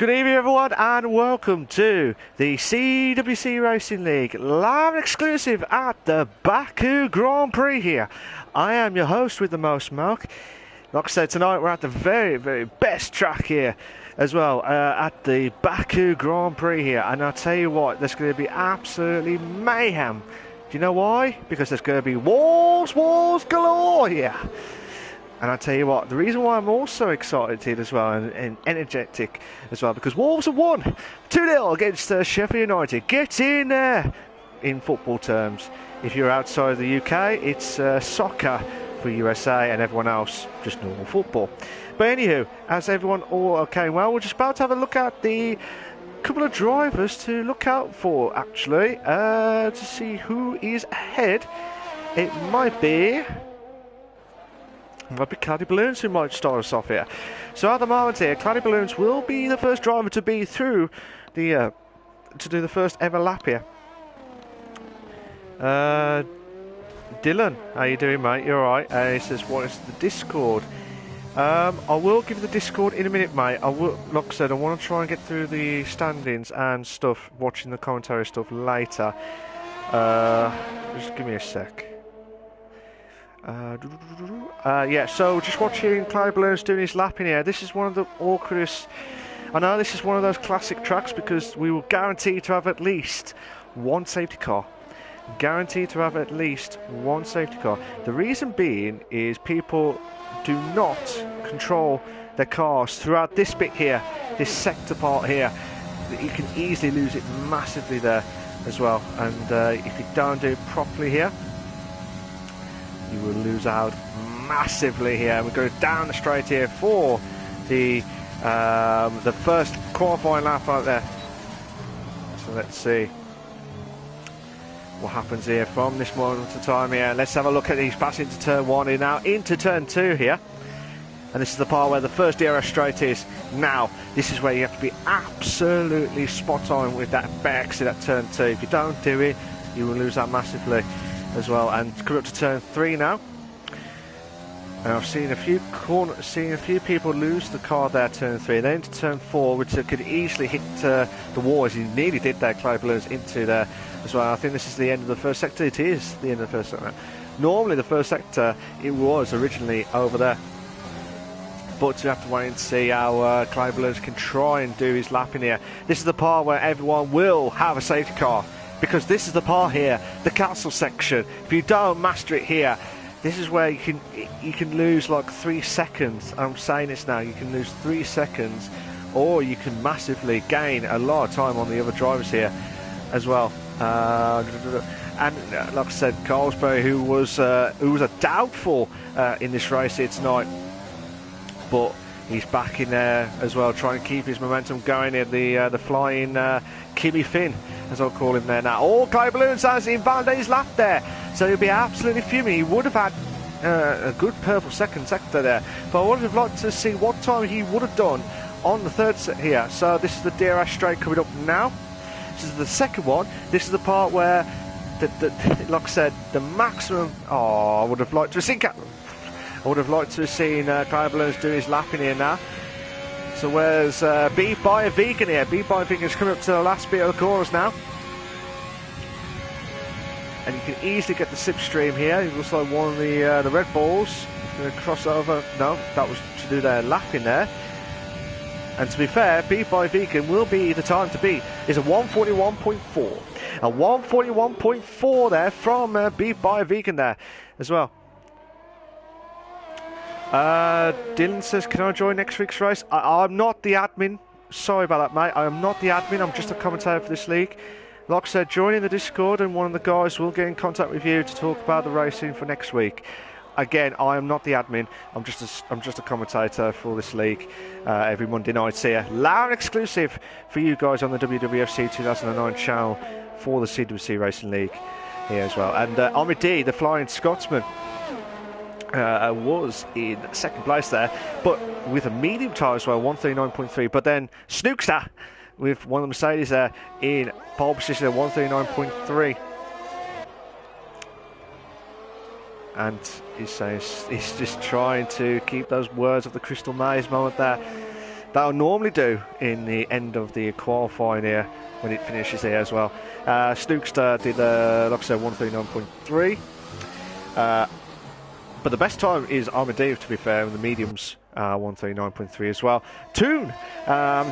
Good evening, everyone, and welcome to the CWC Racing League live and exclusive at the Baku Grand Prix here. I am your host with the most, Malc. Like I said, tonight we're at the very, very best track here as well, at the Baku Grand Prix here. And I'll tell you what, there's going to be absolutely mayhem. Do you know why? Because there's going to be wars galore here. And I'll tell you what, the reason why I'm also excited as well and energetic as well, because Wolves have won 2-0 against Sheffield United. Get in there, in football terms. If you're outside the UK, it's soccer for USA, and everyone else just normal football. But anywho, as everyone all okay, well, we're just about to have a look at the couple of drivers to look out for, actually, to see who is ahead. It might be Cloudy Balloons who might start us off here. So at the moment here, Cloudy Balloons will be the first driver to be through the to do the first ever lap here. Dylan, how you doing, mate? You alright? He says, what is the Discord? I will give you the Discord in a minute, mate. I will, like I said, I want to try and get through the standings and stuff, watching the commentary stuff later. Just give me a sec. Yeah, so just watching Cloudy Balloons doing his lap in here. This is one of the awkwardest. I know this is one of those classic tracks because we will guarantee to have at least one safety car. Guaranteed to have at least one safety car. The reason being is people do not control their cars throughout this bit here, this sector part here. You can easily lose it massively there as well. And if you don't do it properly here, you will lose out massively here. We go down the straight here for the first qualifying lap out there. So let's see what happens here from this moment to time here. Let's have a look at these passing into turn 1 here now, into turn 2 here. And this is the part where the first DRS straight is. Now, this is where you have to be absolutely spot on with that exit at turn 2. If you don't do it, you will lose out massively as well. And coming up to turn 3 now, and I've seen a few people lose the car there at turn 3, then into turn 4, which could easily hit the wall, as he nearly did there, Cloudy Balloons, into there as well. I think this is the end of the first sector. It is the end of the first sector. Normally the first sector, it was originally over there, but you have to wait and see how Cloudy Balloons can try and do his lap in here. This is the part where everyone will have a safety car, because this is the part here, the castle section. If you don't master it here, this is where you can lose like 3 seconds. I'm saying this now, you can lose 3 seconds, or you can massively gain a lot of time on the other drivers here as well. And like I said, Carlsberry, who was a doubtful in this race here tonight, but he's back in there as well, trying to keep his momentum going here. The flying Kimmy Finn, as I'll call him there now. All Cloudy Balloons has invalidated his lap there, so he'll be absolutely fuming. He would have had a good purple second sector there, but I would have liked to see what time he would have done on the third set here. So this is the DRS straight coming up now. This is the second one. This is the part where, like I said, the maximum. Oh, I would have liked to have seen. I would have liked to have seen Cloudy Balloons do his lap in here now. So where's Be By a Vegan here? Be By a Vegan is coming up to the last bit of the corners now. And you can easily get the slipstream here. It looks like one of the Red Bulls going to cross over. No, that was to do their lap in there. And to be fair, Be By Vegan will be the time to beat. It's a 141.4. A 141.4 there from Be By Vegan there as well. Dylan says, can I join next week's race? I'm not the admin. Sorry about that, mate. I am not the admin. I'm just a commentator for this league. Like I said, join in the Discord and one of the guys will get in contact with you to talk about the racing for next week. Again, I am not the admin. I'm just a commentator for this league every Monday night here. Loud and exclusive for you guys on the WWFC 2009 channel for the CWC Racing League here as well. And Omid D, the Flying Scotsman, was in second place there, but with a medium tyre as well, 139.3. But then Snookster with one of the Mercedes there in pole position at 139.3. And he's saying he's just trying to keep those words of the Crystal Maze moment there that'll normally do in the end of the qualifying here when it finishes here as well. Snukester did, like I said, 139.3. But the best time is Armadillo, to be fair, and the mediums 139.3 as well. Toon,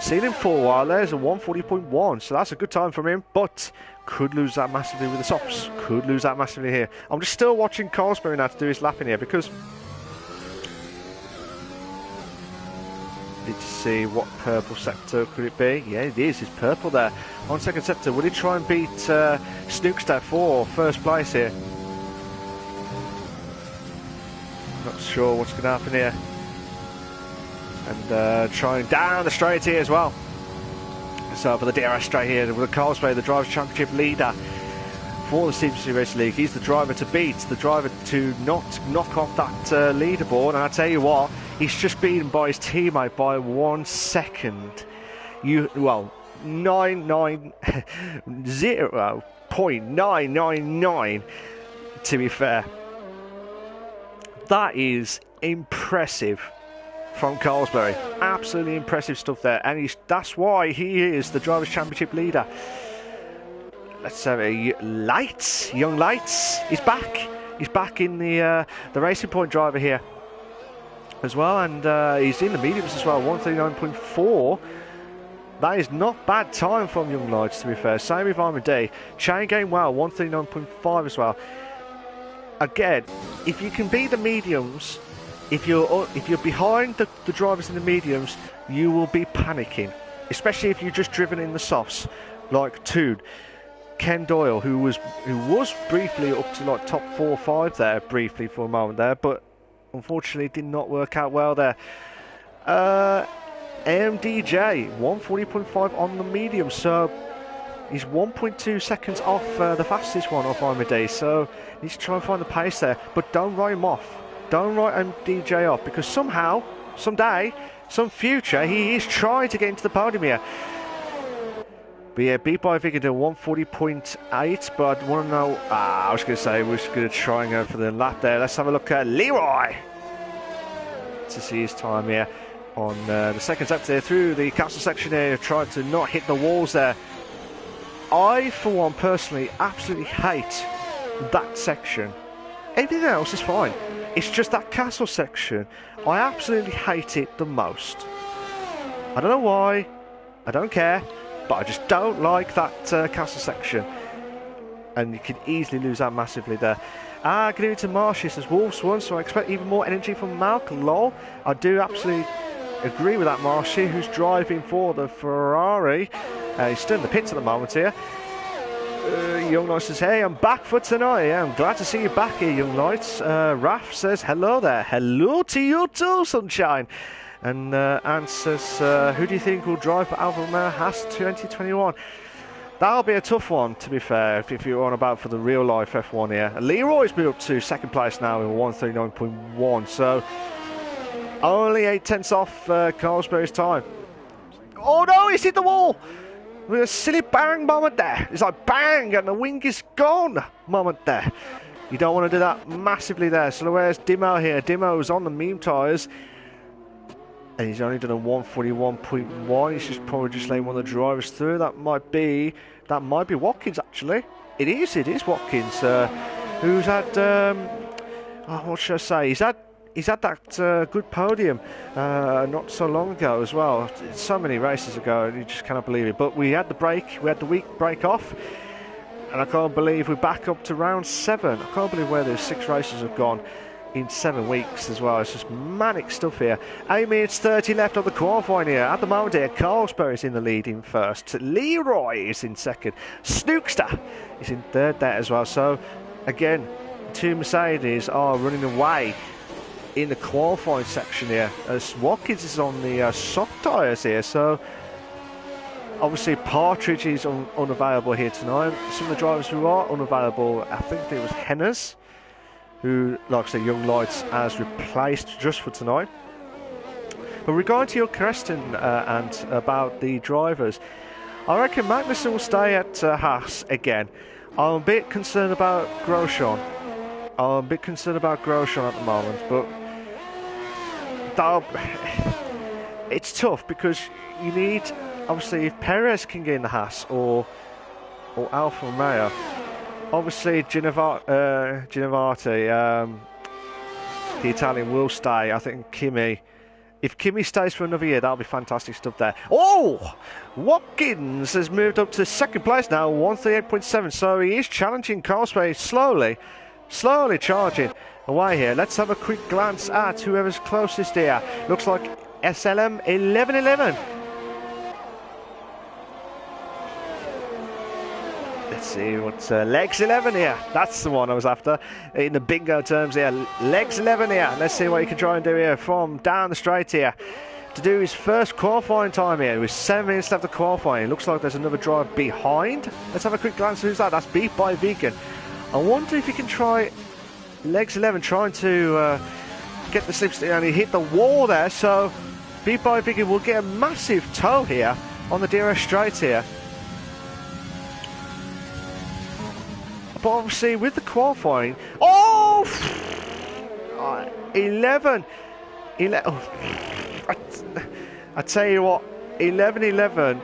seen him for a while. There's a 140.1, so that's a good time from him, but could lose that massively with the softs. Could lose that massively here. I'm just still watching Carlsberry now to do his lapping here because need to see what purple sector could it be. Yeah, it is. It's purple there. On second sector, would he try and beat Snukester for first place here? Not sure what's going to happen here. And trying down the straight here as well. So for the DRS straight here, with Carlsberg, the Drivers' Championship leader for the CWC Racing League. He's the driver to beat, the driver to not knock off that leaderboard. And I tell you what, he's just beaten by his teammate by 1 second. 0.999 to be fair. That is impressive from Carlsberg. Absolutely impressive stuff there, and that's why he is the Drivers' Championship leader. Let's have a Lights, young Lights. He's back. He's back in the Racing Point driver here as well, and he's in the mediums as well. 139.4. That is not bad time from young Lights, to be fair. Same with Armadillo. Chain game well, 139.5 as well. Again, if you can beat the mediums, if you're behind the drivers in the mediums, you will be panicking, especially if you're just driven in the softs, like Toon, Ken Doyle, who was briefly up to like top 4 or 5 there briefly for a moment there, but unfortunately did not work out well there. AMDJ 140.5 on the medium, so he's 1.2 seconds off the fastest one off Armadillo, so needs to try and find the pace there, but don't write him off. Don't write DJ off, because somehow, someday, some future, he is trying to get into the podium here. But yeah, beat by Vigado 140.8, but I want to know, I was going to say, we're just going to try and go for the lap there. Let's have a look at Leroy to see his time here on the second sector there through the castle section here, trying to not hit the walls there. I, for one, personally, absolutely hate that section. Everything else is fine. It's just that castle section. I absolutely hate it the most. I don't know why. I don't care. But I just don't like that castle section. And you can easily lose that massively there. Going into Marshy says Wolves won, so I expect even more energy from Malc. Lol. I do absolutely agree with that, Marshy, who's driving for the Ferrari. He's still in the pits at the moment here. Young Lights says, hey, I'm back for tonight. Yeah, I'm glad to see you back here, Young Lights. Raf says, hello there. Hello to you too, Sunshine. And Ant says, who do you think will drive for Alfa Romeo Haas 2021? That'll be a tough one, to be fair, if you're on about for the real life F1 here. Leroy's moved up to second place now in 139.1, so only 8/10 off Carlsberg's time. Oh no, he's hit the wall! With a silly bang moment there. It's like bang and the wing is gone moment there. You don't want to do that massively there. So where's Dimo here? Dimo's on the meme tyres. And he's only done a 141.1. He's just probably just letting one of the drivers through. That might be Watkins actually. It is Watkins. Who's had what should I say? He's had that good podium not so long ago as well. So many races ago, and you just cannot believe it. But we had the break, we had the week break off, and I can't believe we're back up to round 7. I can't believe where those 6 races have gone in 7 weeks as well. It's just manic stuff here. 8 minutes 30 left on the qualifying here. At the moment here, Carlsberg is in the lead in first. Leroy is in second. Snukester is in third there as well. So, again, 2 Mercedes are running away in the qualifying section here, as Watkins is on the soft tyres here, so obviously Partridge is unavailable here tonight. Some of the drivers who are unavailable, I think it was Henners, who, like I said, Young Lights has replaced just for tonight. But regarding to your question and about the drivers, I reckon Magnussen will stay at Haas again. I'm a bit concerned about Grosjean. at the moment, but it's tough because you need, obviously, if Perez can get in the Haas or Alfa Romeo, obviously Ginovati, the Italian, will stay. I think Kimi, if Kimi stays for another year, that'll be fantastic stuff there. Oh, Watkins has moved up to second place now, 138.7. So he is challenging Carlsberg slowly charging away here. Let's have a quick glance at whoever's closest here. Looks like SLM 1111. Let's see what's Legs 11 here. That's the one I was after in the bingo terms here. Legs 11 here. Let's see what he can try and do here from down the straight here to do his first qualifying time here with 7 minutes left of qualifying. It looks like there's another driver behind. Let's have a quick glance at who's that. That's Beat by Vegan. I wonder if he can try Legs 11 trying to get the slipstream, and he hit the wall there. So Beat by Vegan will get a massive tow here on the DRS straight here. But obviously with the qualifying, 11. I tell you what, 11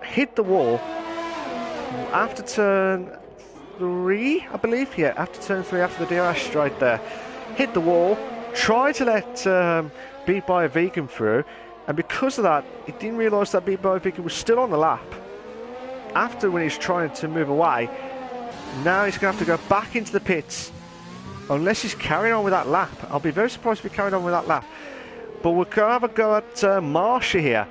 hit the wall after turn 3, I believe. Yeah, after turn 3, after the DRS straight there, hit the wall, tried to let Beat by a Vegan through, and because of that, he didn't realise that Beat by a Vegan was still on the lap. After, when he's trying to move away, now he's going to have to go back into the pits, unless he's carrying on with that lap. I'll be very surprised if he carried on with that lap. But we're going to have a go at Marcia here.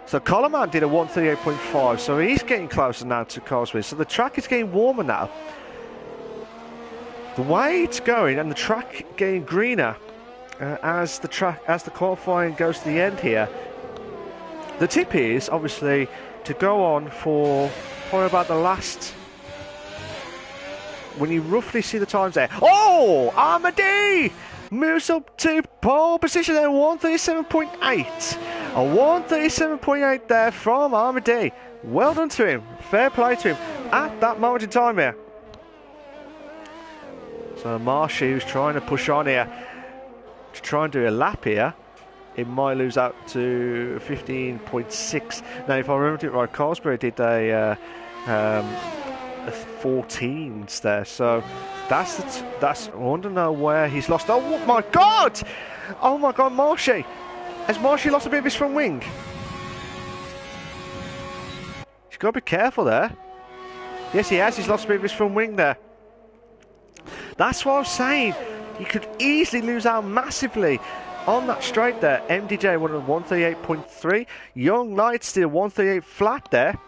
So Coleman did a 138.5, so he's getting closer now to Cosby. So the track is getting warmer now. The way it's going, and the track getting greener as the qualifying goes to the end here. The tip is obviously to go on for probably about the last. When you roughly see the times there. Oh, Armady moves up to pole position there, 137.8. A 137.8 there from Armady. Well done to him. Fair play to him at that moment in time here. So Marshy, who's trying to push on here to try and do a lap here. It might lose out to 15.6. Now, if I remember it right, Carlsberg did a 14s there, so that's I want to know where he's lost. Oh my god, Marshy, has Marshy lost a bit of his front wing? He's got to be careful there. Yes, he has. He's lost a bit of his front wing there. That's what I was saying. You could easily lose out massively on that straight there. MDJ won on 138.3. Young Knight still 138 flat there.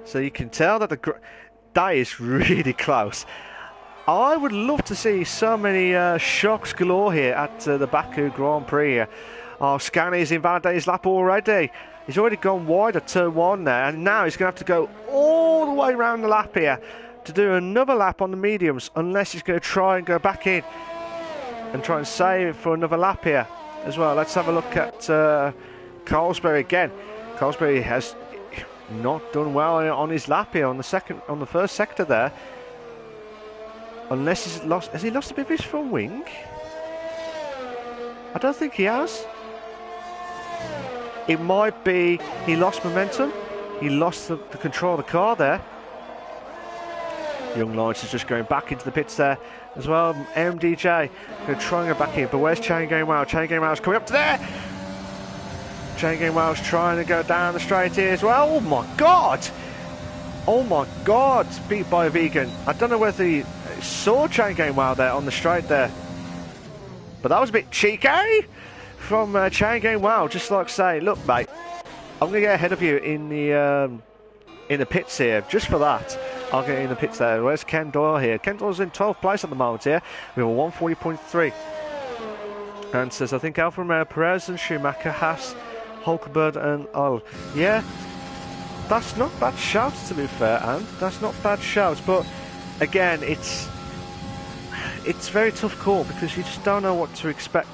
So you can tell that that is really close. I would love to see so many shocks galore here at the Baku Grand Prix here. Oh, Scani's invalidated his lap already. He's already gone wide at turn 1 there, and now he's going to have to go all the way around the lap here to do another lap on the mediums, unless he's going to try and go back in and try and save it for another lap here as well. Let's have a look at Carlsberg again. Carlsberg has not done well on his lap here on the first sector there. Unless he's lost. Has he lost a bit of his front wing? I don't think he has. It might be he lost momentum. He lost the control of the car there. Young Lawrence is just going back into the pits there as well. MDJ going to try and go back in, but where's Chain Game Wow? Chain Game Wow's coming up to there. Chain Game Wow's trying to go down the straight here as well. Oh my god! Oh my god! Beat by a Vegan. I don't know whether he saw Chain Game Wow there on the straight there, but that was a bit cheeky from Chain Game Wow. Just like saying, look mate, I'm going to get ahead of you in the pits here, just for that. I'll get in the pits there. Where's Ken Doyle here? Ken Doyle's in 12th place at the moment here. We have a 140.3. And says, I think Alfa Romeo, Perez and Schumacher, Haas, Hulkenberg and Ol. Yeah, that's not bad shouts to be fair, and that's not bad shouts. But again, it's very tough call because you just don't know what to expect.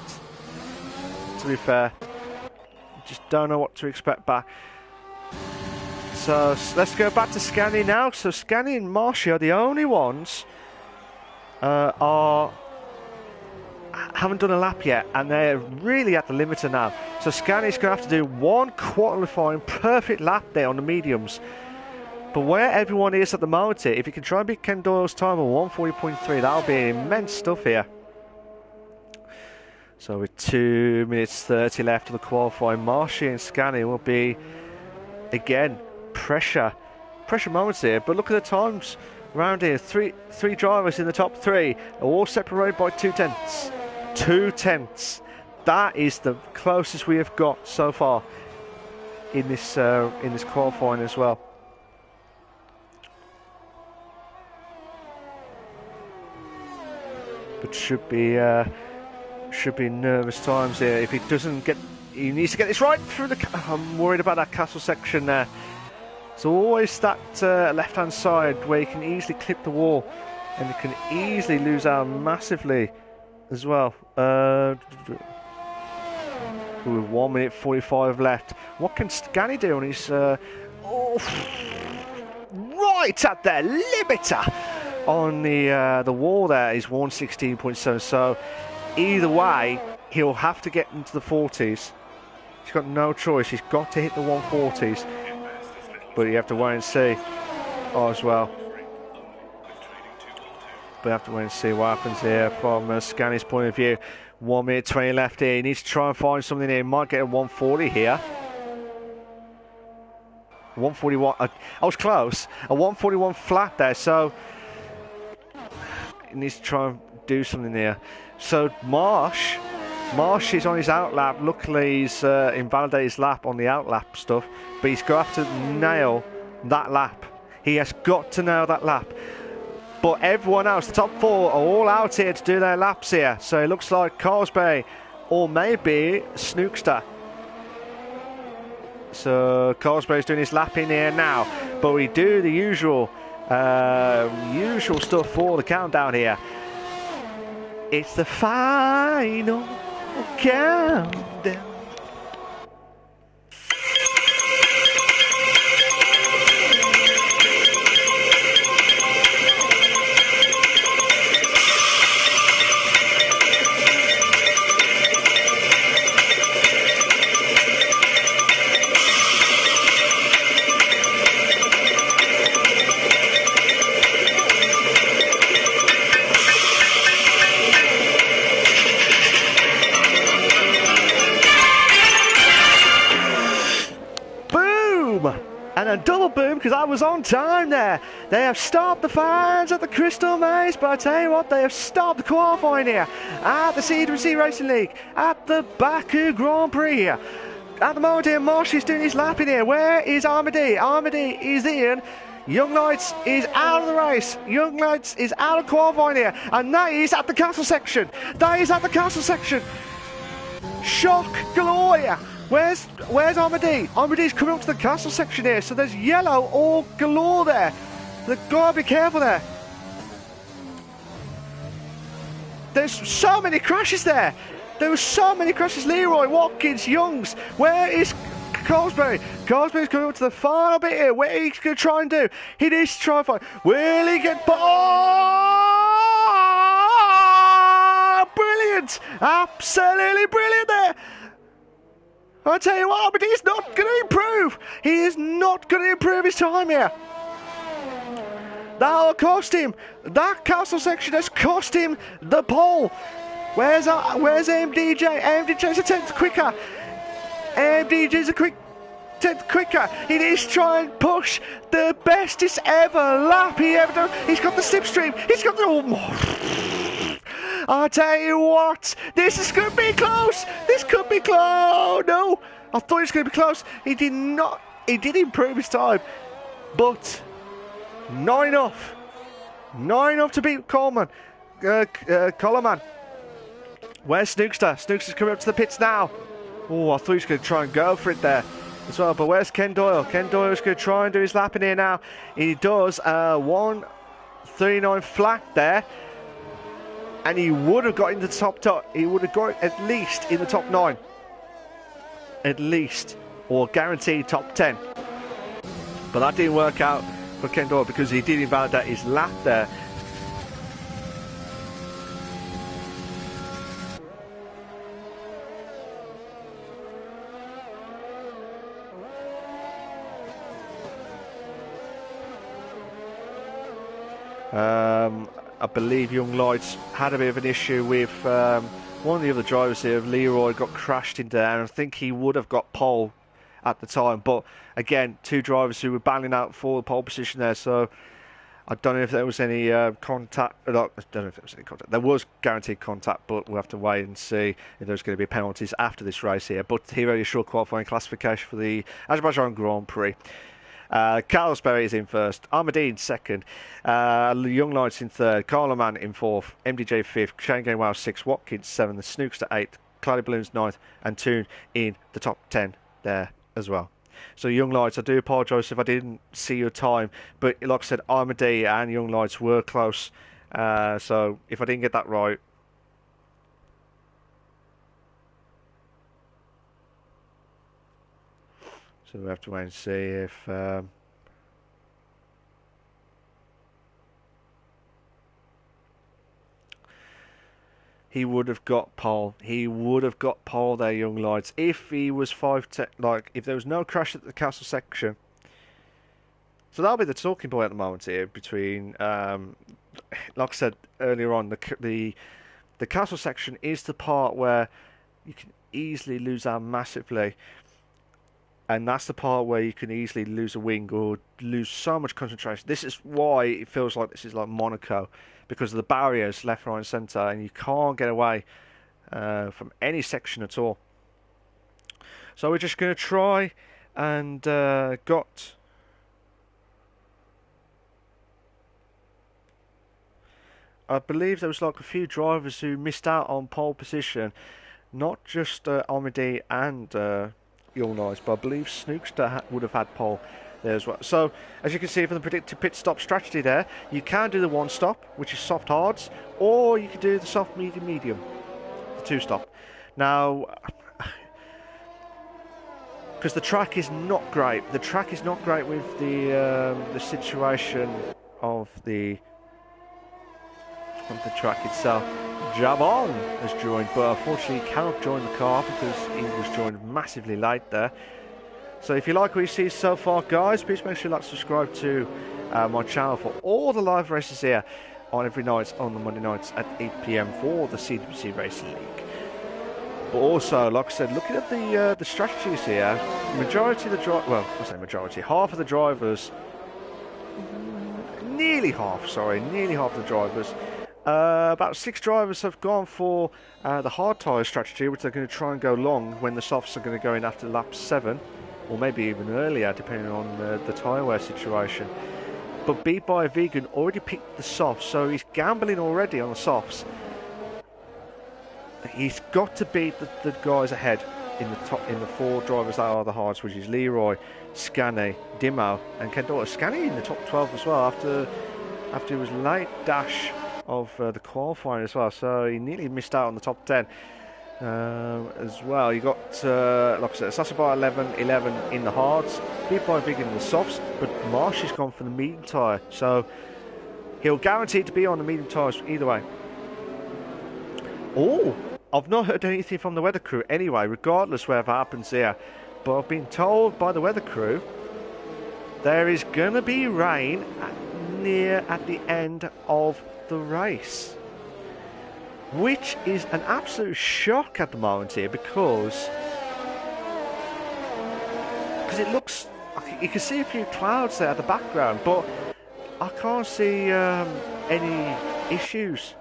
To be fair, you just don't know what to expect back. So let's go back to Scani now. So Scani and Marcia are the only ones haven't done a lap yet, and they're really at the limiter now. So Scani's going to have to do one qualifying perfect lap there on the mediums. But where everyone is at the moment here, if you can try and beat Ken Doyle's time of 140.3, that'll be immense stuff here. So with 2 minutes 30 left of the qualifying, Marshy and Scani will be, again, pressure moments here. But look at the times around here. Three drivers in the top three, all separated by 2 tenths. 2 tenths. That is the closest we have got so far in this qualifying as well. But should be nervous times here. If he doesn't get, he needs to get this right through the. I'm worried about that castle section there. It's always that left-hand side where you can easily clip the wall, and you can easily lose out massively as well. With 1 minute 45 left, what can Scani do on his? Right at the limiter on the wall there is 116.7. So either way, he'll have to get into the 40s. He's got no choice. He's got to hit the 140s. But you have to wait and see as well. But you have to wait and see what happens here from Scani's point of view. 1 minute 20 left here. He needs to try and find something here. He might get a 140 here. 141. I was close. A 141 flat there. So he needs to try and do something there. So Marsh is on his out lap. Luckily he's invalidated his lap on the out lap stuff, but he's got to have to nail that lap. He has got to nail that lap. But everyone else, the top four, are all out here to do their laps here. So it looks like Carsby or maybe Snookster. So Carsby's doing his lap in here now, but we do the usual stuff for the countdown here. It's the final countdown. And a double boom, because I was on time there. They have stopped the fans at the Crystal Maze, but I tell you what, they have stopped the qualifying here at the CWC Racing League, at the Baku Grand Prix here. At the moment here, Marsh is doing his lap in here. Where is Armady? Armady is in. Young Knights is out of the race. Young Knights is out of qualifying here, and that is at the castle section. That is at the castle section. Shock galore here. Where's Armady? Armady's coming up to the castle section here, so there's yellow all galore there. They've got to be careful there. There's so many crashes there. There were so many crashes. Leroy, Watkins, Youngs. Where is Carsby? Carsby's coming up to the final bit here. What he's going to try and do? He needs to try and find. Will he get... Oh! Brilliant! Absolutely brilliant there. I'll tell you what, but he's not going to improve. He is not going to improve his time here. That'll cost him. That castle section has cost him the pole. Where's AMDJ? AMDJ's a tenth quicker. AMDJ's a quick tenth quicker. He needs to try and push the bestest ever lap he ever done. He's got the slipstream. He's got the... Oh, I'll tell you what, this is going to be close. This could be close. No, I thought it was going to be close. He did not. He did improve his time, but not enough. Not enough to beat Coleman. Coleman. Where's Snookster? Snookster's coming up to the pits now. Oh, I thought he was going to try and go for it there as well. But where's Ken Doyle? Ken Doyle's going to try and do his lap in here now. He does 1:39 flat there. And he would have got in the top. He would have got at least in the top 9. At least. Or guaranteed top 10. But that didn't work out for Ken Doyle because he did invalidate his lap there. I believe Young Lights had a bit of an issue with one of the other drivers here. Leroy got crashed in there, and I think he would have got pole at the time. But again, two drivers who were battling out for the pole position there, so I don't know if there was any contact. I don't know if there was any contact. There was guaranteed contact, but we'll have to wait and see if there's going to be penalties after this race here. But here is your qualifying classification for the Azerbaijan Grand Prix. Carlos Berry is in first, Armadine second, Young Lights in third, Carlo Mann in fourth, MDJ fifth, Shane Gainwell sixth, Watkins seventh, the Snookster eighth, Cloudy Balloons ninth, and Toon in the top 10 there as well. So Young Lights, I do apologise if I didn't see your time, but like I said, Armadine and Young Lights were close, so if I didn't get that right, so we have to wait and see if he would have got pole. He would have got pole there, Young Lights, if he was 5-10, like if there was no crash at the castle section. So that'll be the talking point at the moment here between, like I said earlier on, the castle section is the part where you can easily lose out massively. And that's the part where you can easily lose a wing or lose so much concentration. This is why it feels like this is like Monaco, because of the barriers left, right and centre, and you can't get away from any section at all. So we're just going to try and got... I believe there was like a few drivers who missed out on pole position, not just Armadine and... Young Lights, but I believe Snookster would have had pole there as well. So, as you can see from the predicted pit stop strategy there, you can do the one stop, which is soft hards, or you can do the soft medium medium, the two stop. Now, because the track is not great, with the situation of the track itself. Jabon has joined, but unfortunately he cannot join the car because he was joined massively late there. So if you like what you see so far, guys, please make sure you like subscribe to my channel for all the live races here on every night on the Monday nights at 8 PM for the CWC Racing League. But also, like I said, looking at the strategies here, majority of the half of the drivers, nearly half the drivers. About 6 drivers have gone for the hard tyre strategy, which they're going to try and go long when the softs are going to go in after lap 7, or maybe even earlier, depending on the tyre wear situation. But Beat by a Vegan already picked the softs, so he's gambling already on the softs. He's got to beat the guys ahead in the 4 drivers that are the hards, which is Leroy, Scanny, Dimo, and Kendall. Scanny in the top 12 as well after he was late dash of the qualifying as well, so he nearly missed out on the top 10 as well. You got, like I said, Assassin by 11 in the hards, Beat by Big in the softs, but Marsh has gone for the medium tyre, so he'll guarantee to be on the medium tyres either way. Oh, I've not heard anything from the weather crew anyway, regardless whatever happens here, but I've been told by the weather crew there is going to be rain at the end of the race, which is an absolute shock at the moment here, because it looks, you can see a few clouds there at the background, but I can't see any issues.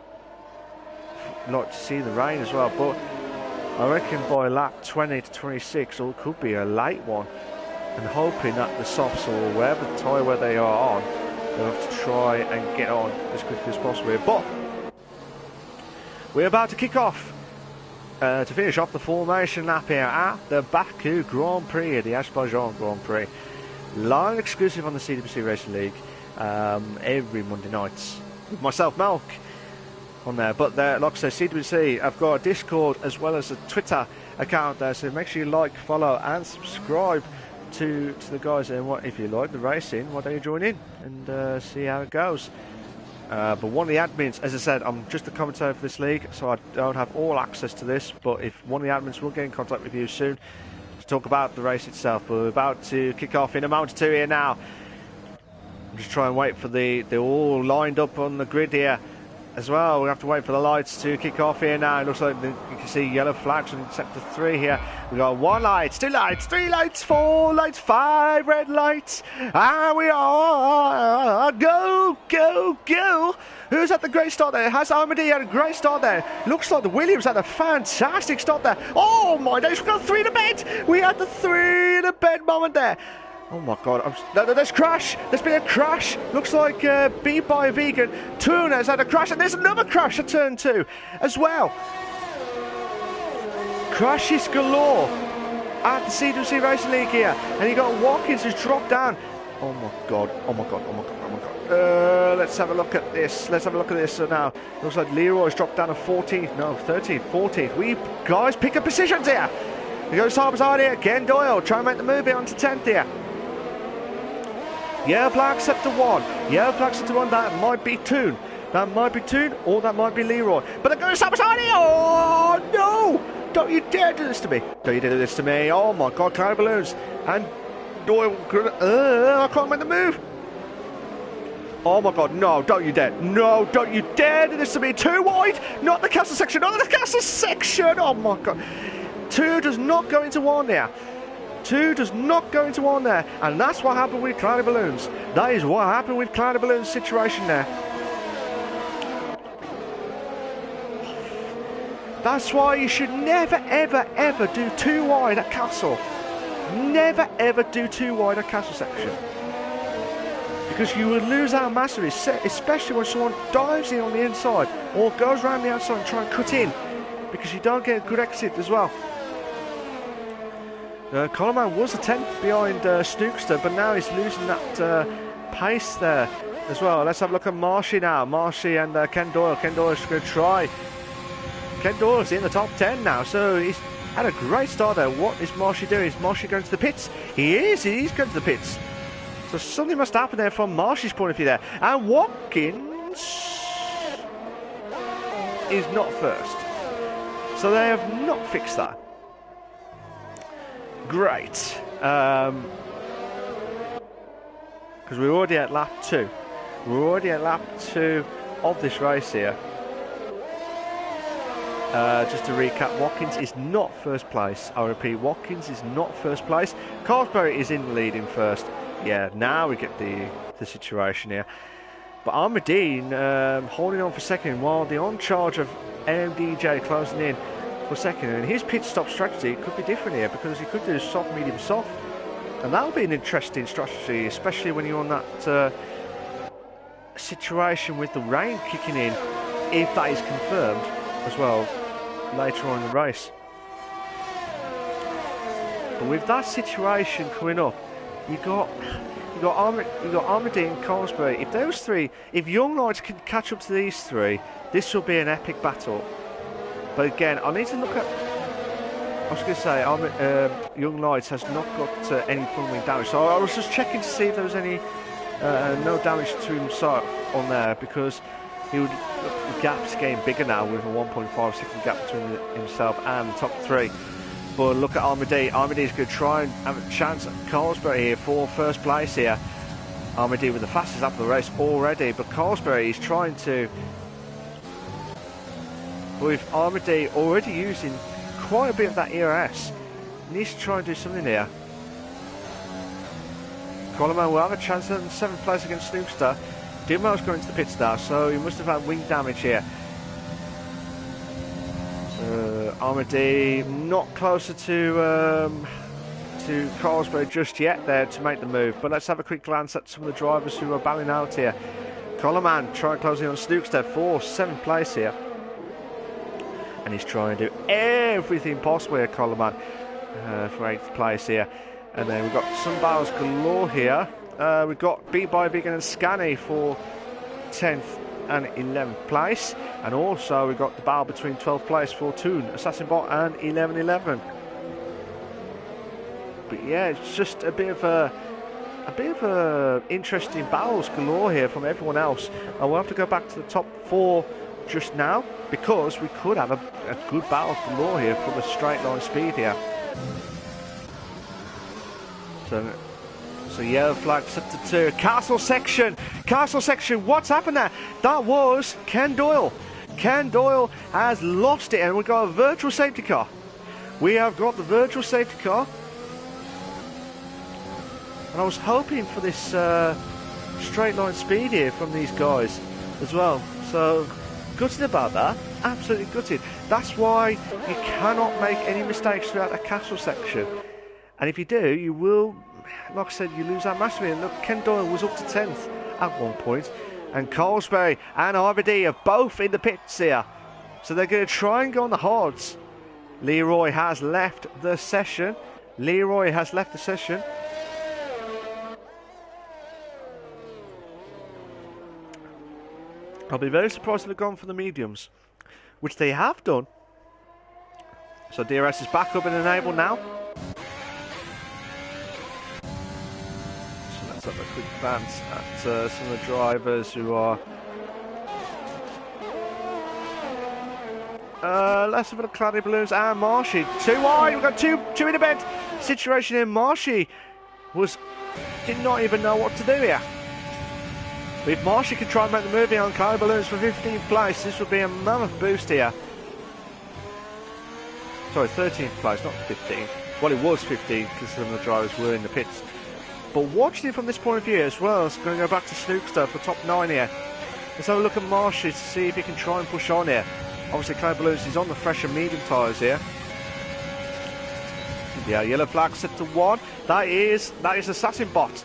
I'd like to see the rain as well, but I reckon by lap 20 to 26, or it could be a late one, and hoping that the softs or wherever the tyre where they are on, they'll have to try and get on as quickly as possible here. But we're about to kick off to finish off the formation lap here at the Baku Grand Prix, the Azerbaijan Grand Prix. Live exclusive on the CWC Racing League every Monday nights. With myself, Malc, on there. But like I said, CWC, I've got a Discord as well as a Twitter account there, so make sure you like, follow and subscribe to the guys, and if you like the racing, why don't you join in and see how it goes. But one of the admins, as I said, I'm just a commentator for this league, so I don't have all access to this, but if one of the admins will get in contact with you soon to talk about the race itself. But we're about to kick off in a moment or two here now. I'm just trying to wait for they're all lined up on the grid here as well. We have to wait for the lights to kick off here now. It looks like you can see yellow flags in sector 3 here. We got 1 light, 2 lights, 3 lights, 4 lights, 5 red lights, and we are go, go, go. Who's at the great start there? Has Armady had a great start there? Looks like the Williams had a fantastic start there. Oh my days, we got 3 to bed. We had the 3 to bed moment there. Oh my god, there's crash, there's been a crash. Looks like Beat by a Vegan, Toon has had a crash, and there's another crash at turn 2 as well. Crashes galore at the CWC Racing League here, and you got Watkins who's dropped down. Oh my god, oh my god, oh my god, oh my god. Let's have a look at this, let's have a look at this. So now, looks like Leroy's dropped down to 14th, no, 13th, 14th. We guys pick up positions here. Here goes Harborside here, Ken Doyle, try and make the move here onto 10th here. Yellow flag sector 1. Yellow flag sector 1. That might be Toon. That might be Toon, or that might be Leroy. But they're going to Harborside here. Oh no! Don't you dare do this to me. Don't you dare do this to me. Oh my god, cloud balloons. And Doyle, I can't make the move. Oh my god, no, don't you dare. No, don't you dare do this to me. 2 wide. Not the castle section. Not the castle section. Oh my god. 2 does not go into 1 there. 2 does not go into 1 there, and that's what happened with Cloudy Balloons. That is what happened with Cloudy Balloons situation there. That's why you should never, ever, ever do 2 wide at Castle. Never, ever do 2 wide at Castle section. Because you will lose out massively, especially when someone dives in on the inside, or goes around the outside and try and cut in, because you don't get a good exit as well. Coleman was a 10th behind Snookster, but now he's losing that pace there as well. Let's have a look at Marshy now. Marshy and Ken Doyle. Ken Doyle's going to try. Ken Doyle's in the top 10 now, so he's had a great start there. What is Marshy doing? Is Marshy going to the pits? He is. He's going to the pits. So something must happen there from Marshy's point of view there. And Watkins is not first. So they have not fixed that. Great, because we're already at lap 2. We're already at lap 2 of this race here. Just to recap, Watkins is not first place. I repeat, Watkins is not first place. Carlsberry is in the lead in first. Yeah, now we get the situation here. But Armadine holding on for second, while the on charge of MDJ closing in for second, and his pit stop strategy could be different here, because he could do soft, medium, soft, and that'll be an interesting strategy, especially when you're on that situation with the rain kicking in, if that is confirmed as well later on in the race. But with that situation coming up, you got Armadine and Carlsberry. If those 3, if Young Lights can catch up to these 3, this will be an epic battle. But again, I need to look at. I was going to say, Young Lights has not got any fulminant damage. So I was just checking to see if there was any no damage to himself on there, because the gap's getting bigger now with a 1.5 second gap between himself and the top 3. But look at Armadine. Armadine's going to try and have a chance at Carlsberry here for first place here. Armadine with the fastest lap of the race already, but Carlsberry is trying to. With Armadine already using quite a bit of that ERS, he needs to try and do something here. Coleman will have a chance at 7th place against Snookster. Dimmo's going to the pits now, so he must have had wing damage here. So Armadine not closer to Carlsberg just yet there to make the move. But let's have a quick glance at some of the drivers who are battling out here. Coleman trying closing on Snookster for 7th place here. And he's trying to do everything possible here, Coleman, for 8th place here. And then we've got some battles galore here. We've got Beat by Vegan and Scanny for 10th and 11th place. And also we've got the battle between 12th place for Toon, Assassin Bot and 11-11. But yeah, it's just a bit of a interesting battles galore here from everyone else. And we'll have to go back to the top 4 just now, because we could have a good battle galore here for the straight line speed here. So So yellow flag set to 2. Castle section, what's happened there? That was Ken Doyle. Ken Doyle has lost it, and we've got a virtual safety car. We have got the virtual safety car. And I was hoping for this straight line speed here from these guys as well. So gutted about that, absolutely gutted. That's why you cannot make any mistakes throughout the castle section. And if you do, you will, like I said, you lose that massively. And look, Ken Doyle was up to 10th at one point. And Colesbury and RVD are both in the pits here. So they're going to try and go on the hards. Leroy has left the session. I'll be very surprised if they've gone for the mediums, which they have done. So DRS is back up and enabled now. So let's have a quick glance at some of the drivers who are... let's have a look at Cloudy Balloons and Marshy. 2 wide, we've got two in a bed situation here. Marshy did not even know what to do here. If Marshy could try and make the move here on Cloudy Balloons for 15th place, this would be a mammoth boost here. Sorry, 13th place, not 15th. Well, it was 15th because some of the drivers were in the pits. But watching it from this point of view as well, it's going to go back to Snookster for top 9 here. Let's have a look at Marshy to see if he can try and push on here. Obviously, Cloudy Balloons is on the fresher medium tyres here. Yeah, yellow flag set to 1. That is Assassin Bot.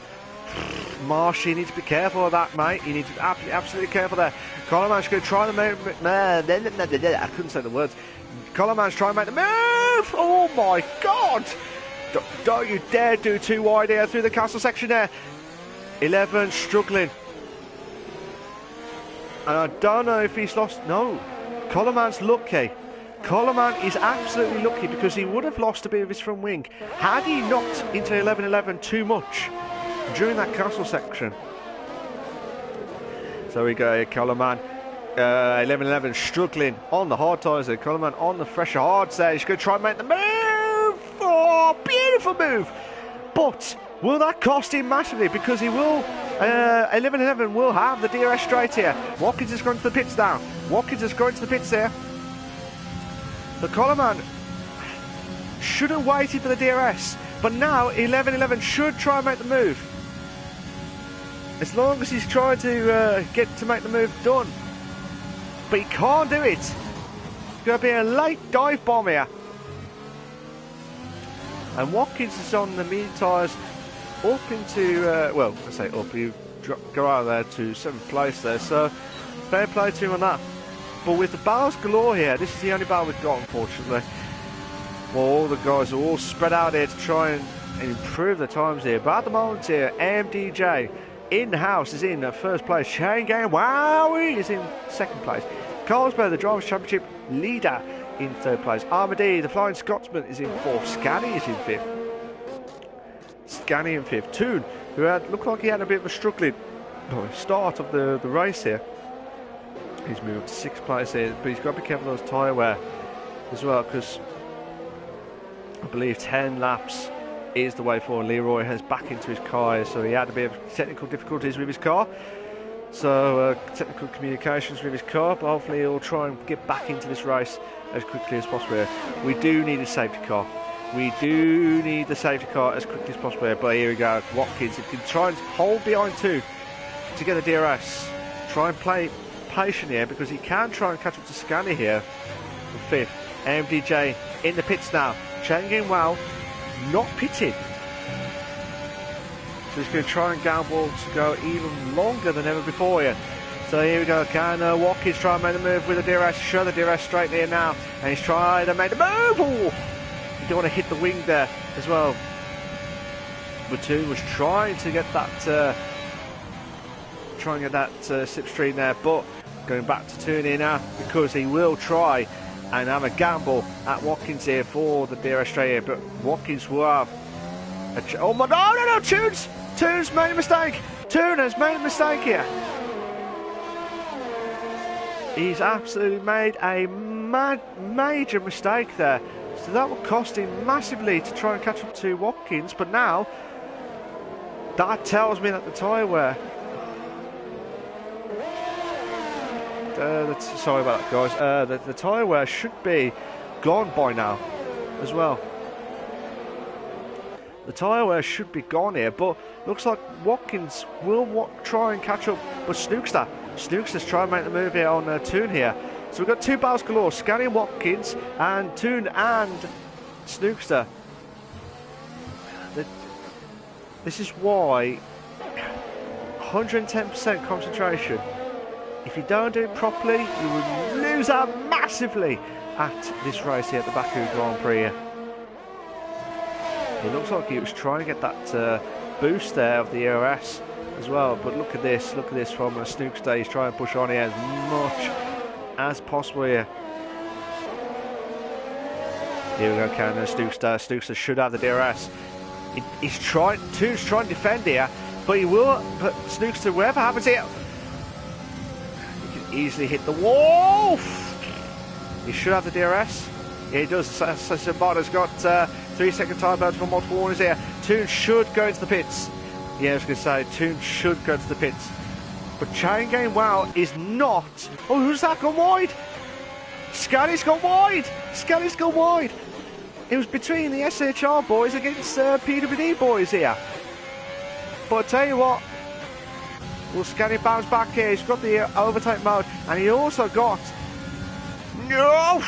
Marshy, you need to be careful of that, mate. You need to be absolutely careful there. Coleman's going to try to make... I couldn't say the words. Coleman's trying to make the move! Oh my God! Don't you dare do 2 wide here through the castle section there. 11 struggling. And I don't know if he's lost... No. Coleman's lucky. Coleman is absolutely lucky because he would have lost a bit of his front wing had he knocked into 11-11 too much during that castle section. So we go, Coleman. 11-11 struggling on the hard tyres there. Coleman on the fresher hards there. He's going to try and make the move. Oh, beautiful move. But will that cost him massively? Because he will, 11-11 will have the DRS straight here. Watkins is going to the pits now. Watkins is going to the pits there. So Coleman should have waited for the DRS. But now 11-11 should try and make the move. As long as he's trying to get to make the move done. But he can't do it. It's going to be a late dive bomb here. And Watkins is on the medium tyres up into, well, I say up, you go out there to 7th place there. So fair play to him on that. But with the barrels galore here, this is the only barrel we've got, unfortunately. Well, all the guys are all spread out here to try and improve the times here. But at the moment here, MDJ in-house is in first place. Shane Game, wow, he is in 2nd place. Carlsberg, the Drivers' Championship leader, in 3rd place. Armady, the Flying Scotsman, is in 4th. Scanny is in 5th. Scanny in 5th. Toon, who looked like he had a bit of a struggling start of the race here. He's moved to 6th place here, but he's got to be careful of those tyre wear as well, because I believe 10 laps is the way forward. Leroy has back into his car, so he had a bit of technical difficulties with his car. So technical communications with his car, but hopefully he'll try and get back into this race as quickly as possible. We do need a safety car. We do need the safety car as quickly as possible. But here we go. Watkins, if he can try and hold behind 2 to get the DRS. Try and play patient here because he can try and catch up to Scanny here for 5th. MDJ in the pits now. Changing well, not pitted. So he's going to try and gamble to go even longer than ever before here. So here we go, can Watkins try and make the move with the DRS, show the DRS straight there now, and he's trying to make the move. Ooh. You don't want to hit the wing there as well. Baku was trying to get that slipstream there, but going back to turn in now because he will try and have a gamble at Watkins here for the DRS straight here, but Watkins will have a oh my no, Toon's made a mistake. Toon has made a mistake here. He's absolutely made a major mistake there. So that will cost him massively to try and catch up to Watkins. But now That tells me that the tyre wear... sorry about that, guys. The tyre wear should be gone by now as well. The tyre wear should be gone here, but looks like Watkins will try and catch up. But Snookster's trying to make the move here on Toon here. So we've got two battles galore, Scanny and Watkins, and Toon and Snookster. This is why 110% concentration. If you don't do it properly, you will lose out massively at this race here at the Baku Grand Prix here. It looks like he was trying to get that boost there of the ERS as well, but look at this from Snookster. He's trying to push on here as much as possible here. Here we go, Cannon. Snookster should have the DRS. He's trying to defend here, but he will. But Snookster, whatever happens here, he can easily hit the wall. He should have the DRS. Yeah, he does. Sabata's got 3-second time belts for multiple warnings here. Toon should go into the pits. Yeah, I was going to say, Toon should go to the pits. But Chain Game Wow is not. Oh, who's that gone wide? Scanny's gone wide. Scanny's gone wide. It was between the SHR boys against PWD boys here. But I tell you what, will Scanny bounce back here? He's got the overtake mode, and he also got. No!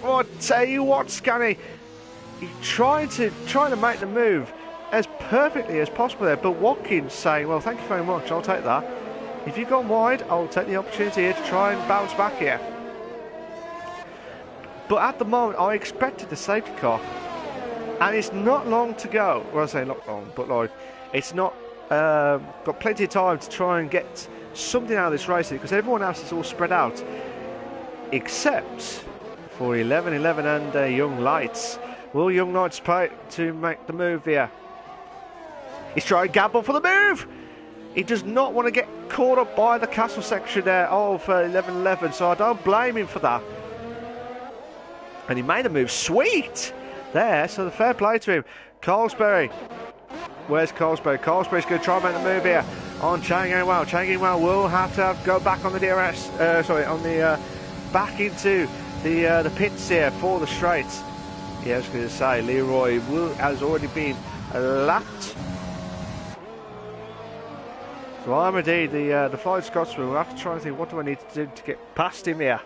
Oh, I tell you what, Scanny, he's trying to make the move as perfectly as possible there. But Watkins saying, "Well, thank you very much. I'll take that. If you've gone wide, I'll take the opportunity here to try and bounce back here." But at the moment, I expected the safety car, and it's not long to go. Well, I say not long, but like it's not got plenty of time to try and get something out of this race because everyone else is all spread out, except for 11-11 and Young Lights. Will Young Lights play to make the move here? He's trying to gamble for the move. He does not want to get caught up by the castle section there of 11-11, so I don't blame him for that. And he made a move, sweet, there, so the fair play to him. Carlsberry, where's Carlsberry? Carlsberry's going to try and make the move here on Chain Game Wow. Chain Game Wow will have to go back on the DRS, back into the pits here for the straights. Yeah, I was going to say, Leroy has already been lapped. So I'm indeed the Flying Scotsman will have to try and think, what do I need to do to get past him here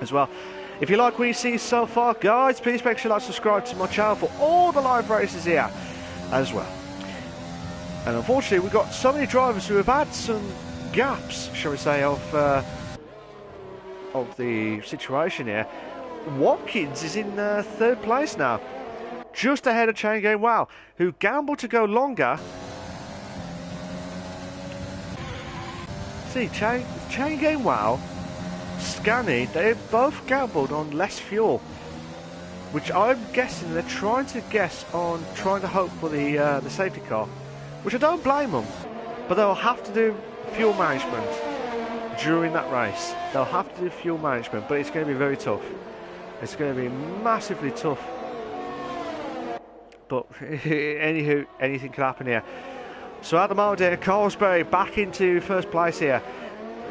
as well. If you like what you see so far, guys, please make sure to subscribe to my channel for all the live races here as well. And unfortunately, we've got so many drivers who have had some gaps, shall we say, of the situation here. Watkins is in third place now, just ahead of Chain Game Wow, who gambled to go longer. See, Chain Game Wow, Scanny, they've both gambled on less fuel, which I'm guessing they're trying to hope for the safety car, which I don't blame them, but they'll have to do fuel management during that race. They'll have to do fuel management, but it's going to be very tough. It's going to be massively tough. But anywho, anything can happen here. So at the moment here, Carlsberry back into first place here.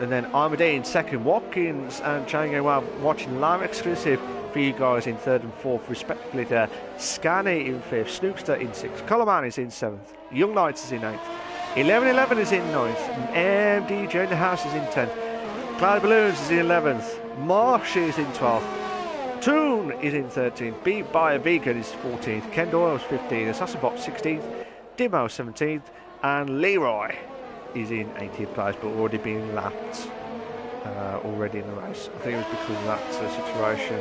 And then Armadine second, Watkins and Chain Game Wow watching live exclusive for you guys in third and fourth respectively there. Scanny in fifth, Snookster in sixth, Coloman is in seventh, Young Lights is in eighth, 11-11 is in ninth, MDJ in the house is in 10th, Cloud Balloons is in 11th, Marsh is in 12th, Toon is in 13th, Beat by a Vegan is 14th, Ken Doyle is 15th, Assassinbot 16th, Dimo 17th, and Leroy is in 18th place, but already being lapped already in the race. I think it was because of that situation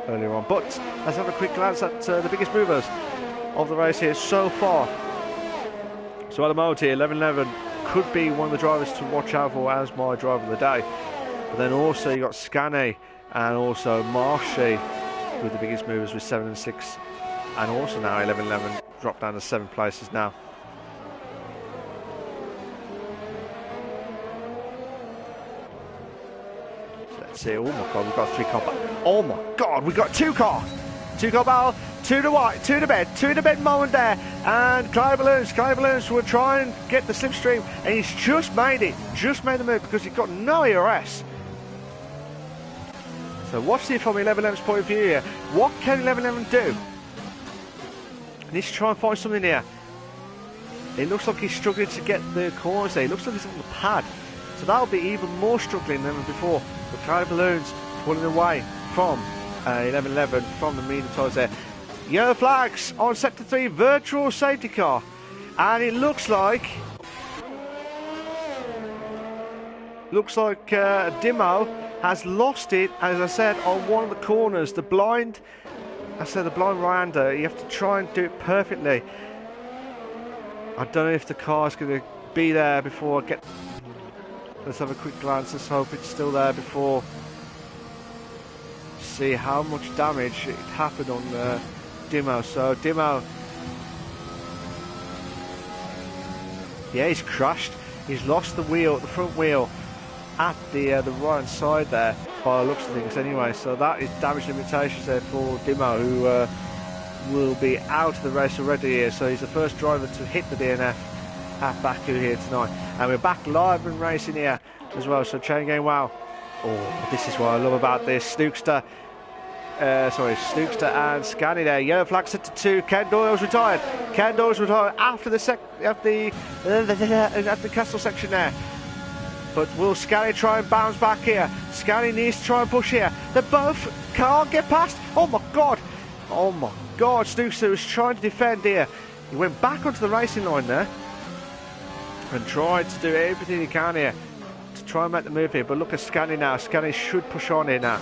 earlier on. But let's have a quick glance at the biggest movers of the race here so far. So at the moment here, 11-11 could be one of the drivers to watch out for as my driver of the day. But then also you got Scanny and also Marshy with the biggest movers with 7 and 6, and also now 11-11 dropped down to 7 places now. See, oh my god, we've got 3 car battle. Oh my god, we've got 2 car battle. to the white, to the bed moment there, and Clyde Balloons will try and get the slipstream, and he's just made the move because he's got no ERS. So watch it from 1111's point of view here. What can 1111 do? He needs to try and find something here. It looks like he's struggling to get the corners there. It looks like he's on the pad. So that'll be even more struggling than before. But Clyde Balloons pulling away from 1111 from the medium tyres there. Yellow flags on sector 3, virtual safety car. And it looks like Dimo has lost it, as I said, on one of the corners. The blind Miranda, you have to try and do it perfectly. I don't know if the car's going to be there before I get... Let's have a quick glance, let's hope it's still there before... See how much damage it happened on Dimo. So Dimo, yeah, he's crashed. He's lost the wheel, the front wheel, at the right hand side there, by the looks of things. Anyway, so that is damage limitations there for Dimo, who will be out of the race already here. So he's the first driver to hit the DNF at Baku here tonight, and we're back live and racing here as well. So chain game, wow. Oh, this is what I love about this. Snookster and Scanny there. Yellow flag set to 2. Ken Doyle's retired. After the castle section there. But will Scanny try and bounce back here? Scanny needs to try and push here. They both can't get past. Oh my god. Snookster was trying to defend here. He went back onto the racing line there and tried to do everything he can here to try and make the move here. But look at Scanny now. Scanny should push on here now.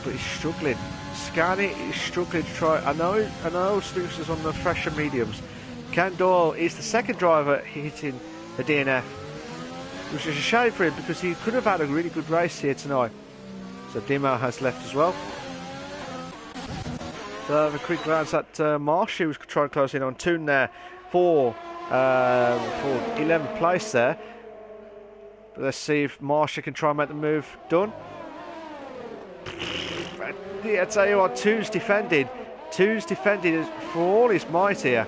But he's struggling. Scanny is struggling to try. I know Snookster's on the fresher mediums. Ken Doyle is the second driver hitting the DNF, which is a shame for him because he could have had a really good race here tonight. So Dimo has left as well. So have a quick glance at Marsh, who was trying to close in on Toon there for 11th place there. But let's see if Marsh can try and make the move done. Yeah, I tell you what, Toon's defended for all his might here.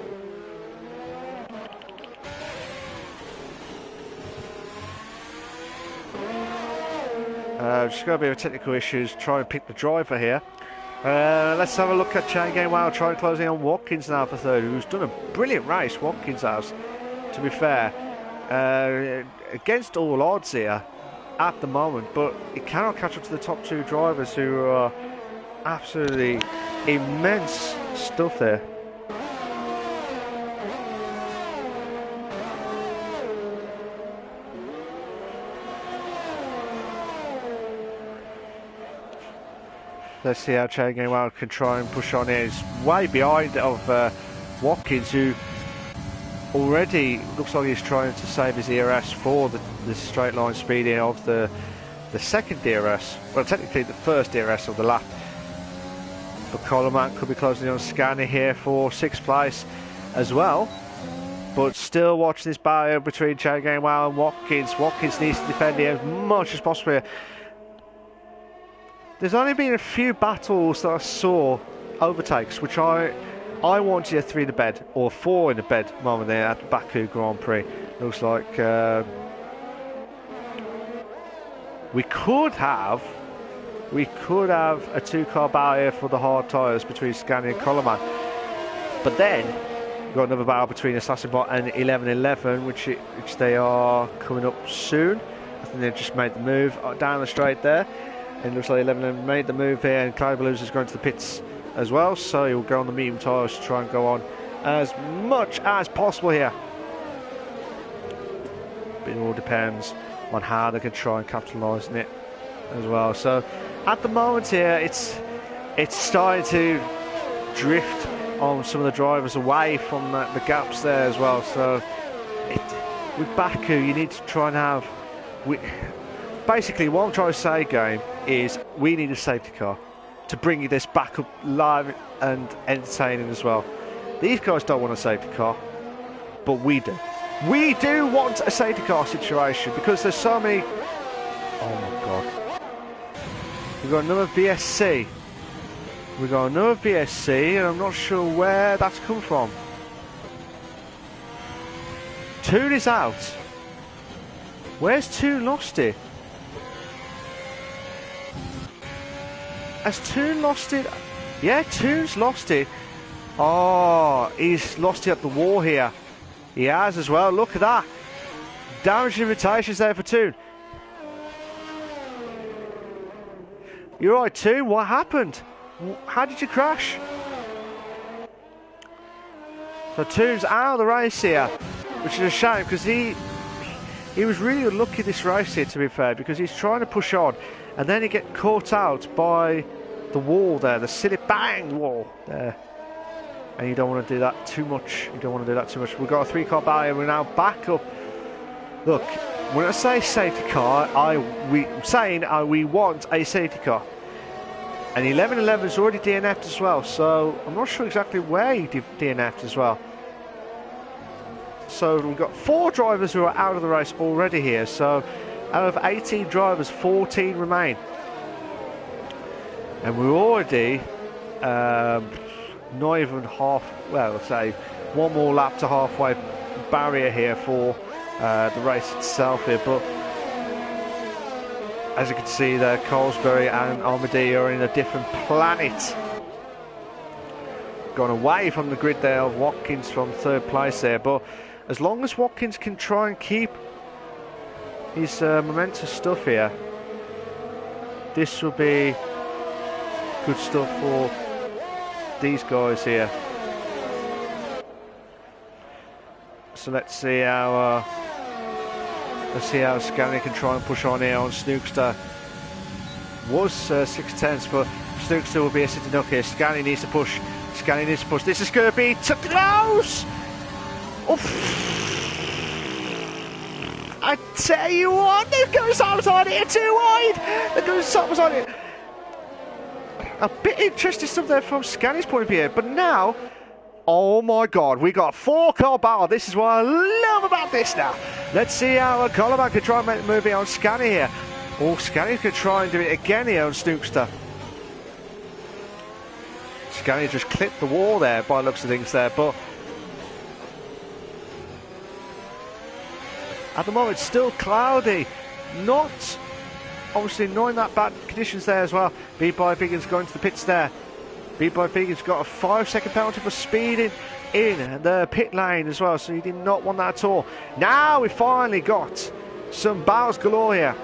Just got a bit of technical issues trying to pick the driver here. Let's have a look at chain game while trying to close in on Watkins now for third, who's done a brilliant race. Watkins has, to be fair, against all odds here at the moment, but he cannot catch up to the top two drivers who are absolutely immense stuff there. Let's see how Chain Game Wild can try and push on in. It's way behind of Watkins, who already looks like he's trying to save his ERS for the straight line speeding of the second DRS. Well, technically the first DRS of the lap. But Coleman could be closing on Scanner here for 6th place as well. But still watching this battle between Chain Game Wild and Watkins. Watkins needs to defend here as much as possible here. There's only been a few battles that I saw overtakes, which I wanted a 3 in the bed or 4 in the bed moment there at the Baku Grand Prix. Looks like we could have a 2-car battle here for the hard tyres between Scania and Coleman. But then we've got another battle between Assassin Bot and 1111, which they are coming up soon. I think they've just made the move down the straight there. And it looks like 11 made the move here, and Clyde Balloons is going to the pits as well, so he'll go on the medium tyres to try and go on as much as possible here. But it all depends on how they can try and capitalise on it as well. So at the moment here, it's starting to drift on some of the drivers away from the gaps there as well. So with Baku, you need to try and have... Basically, what I'm trying to say, game, is we need a safety car to bring this back up live and entertaining as well. These guys don't want a safety car, but we do. We do want a safety car situation because there's so many... Oh my god. We've got another BSC. We've got another BSC, and I'm not sure where that's come from. Toon is out. Where's Toon lost it? Has Toon lost it? Yeah, Toon's lost it. Oh, he's lost it at the wall here. He has as well. Look at that. Damage invitations there for Toon. You're right, Toon. What happened? How did you crash? So Toon's out of the race here, which is a shame because he was really unlucky this race here, to be fair, because he's trying to push on and then he get caught out by the wall there, the silly bang wall there. And you don't want to do that too much. You don't want to do that too much. We've got a 3-car barrier. We're now back up. Look, when I say safety car, I'm saying we want a safety car. And 1111's already DNF'd as well, so I'm not sure exactly where he DNF'd as well. So we've got 4 drivers who are out of the race already here. So out of 18 drivers, 14 remain. And we're already not even half, well, say one more lap to halfway barrier here for the race itself here. But as you can see there, Colesbury and Armadillo are in a different planet. Gone away from the grid there of Watkins from 3rd place there. But as long as Watkins can try and keep his momentous stuff here, this will be good stuff for these guys here. So let's see how Scania can try and push on here on Snookster. Was 6/10, but Snookster will be a sitting duck here. Scania needs to push. Scania needs to push. This is going to be too close. I tell you what, they're going to on it too wide. They're going to on it. A bit interesting stuff there from Scania's point of view, but now, oh my God, we got 4-car battle. This is what I love about this now. Let's see how Coleman can try and make the move here on Scania here. Or Scania can try and do it again here on Snookster. Scania just clipped the wall there by the looks of things there, but at the moment it's still cloudy. Obviously not in that bad conditions there as well. Beat by Biggins going to the pits there. Beat by Biggins got a 5-second penalty for speeding in the pit lane as well, so he did not want that at all. Now we finally got some battles galore here,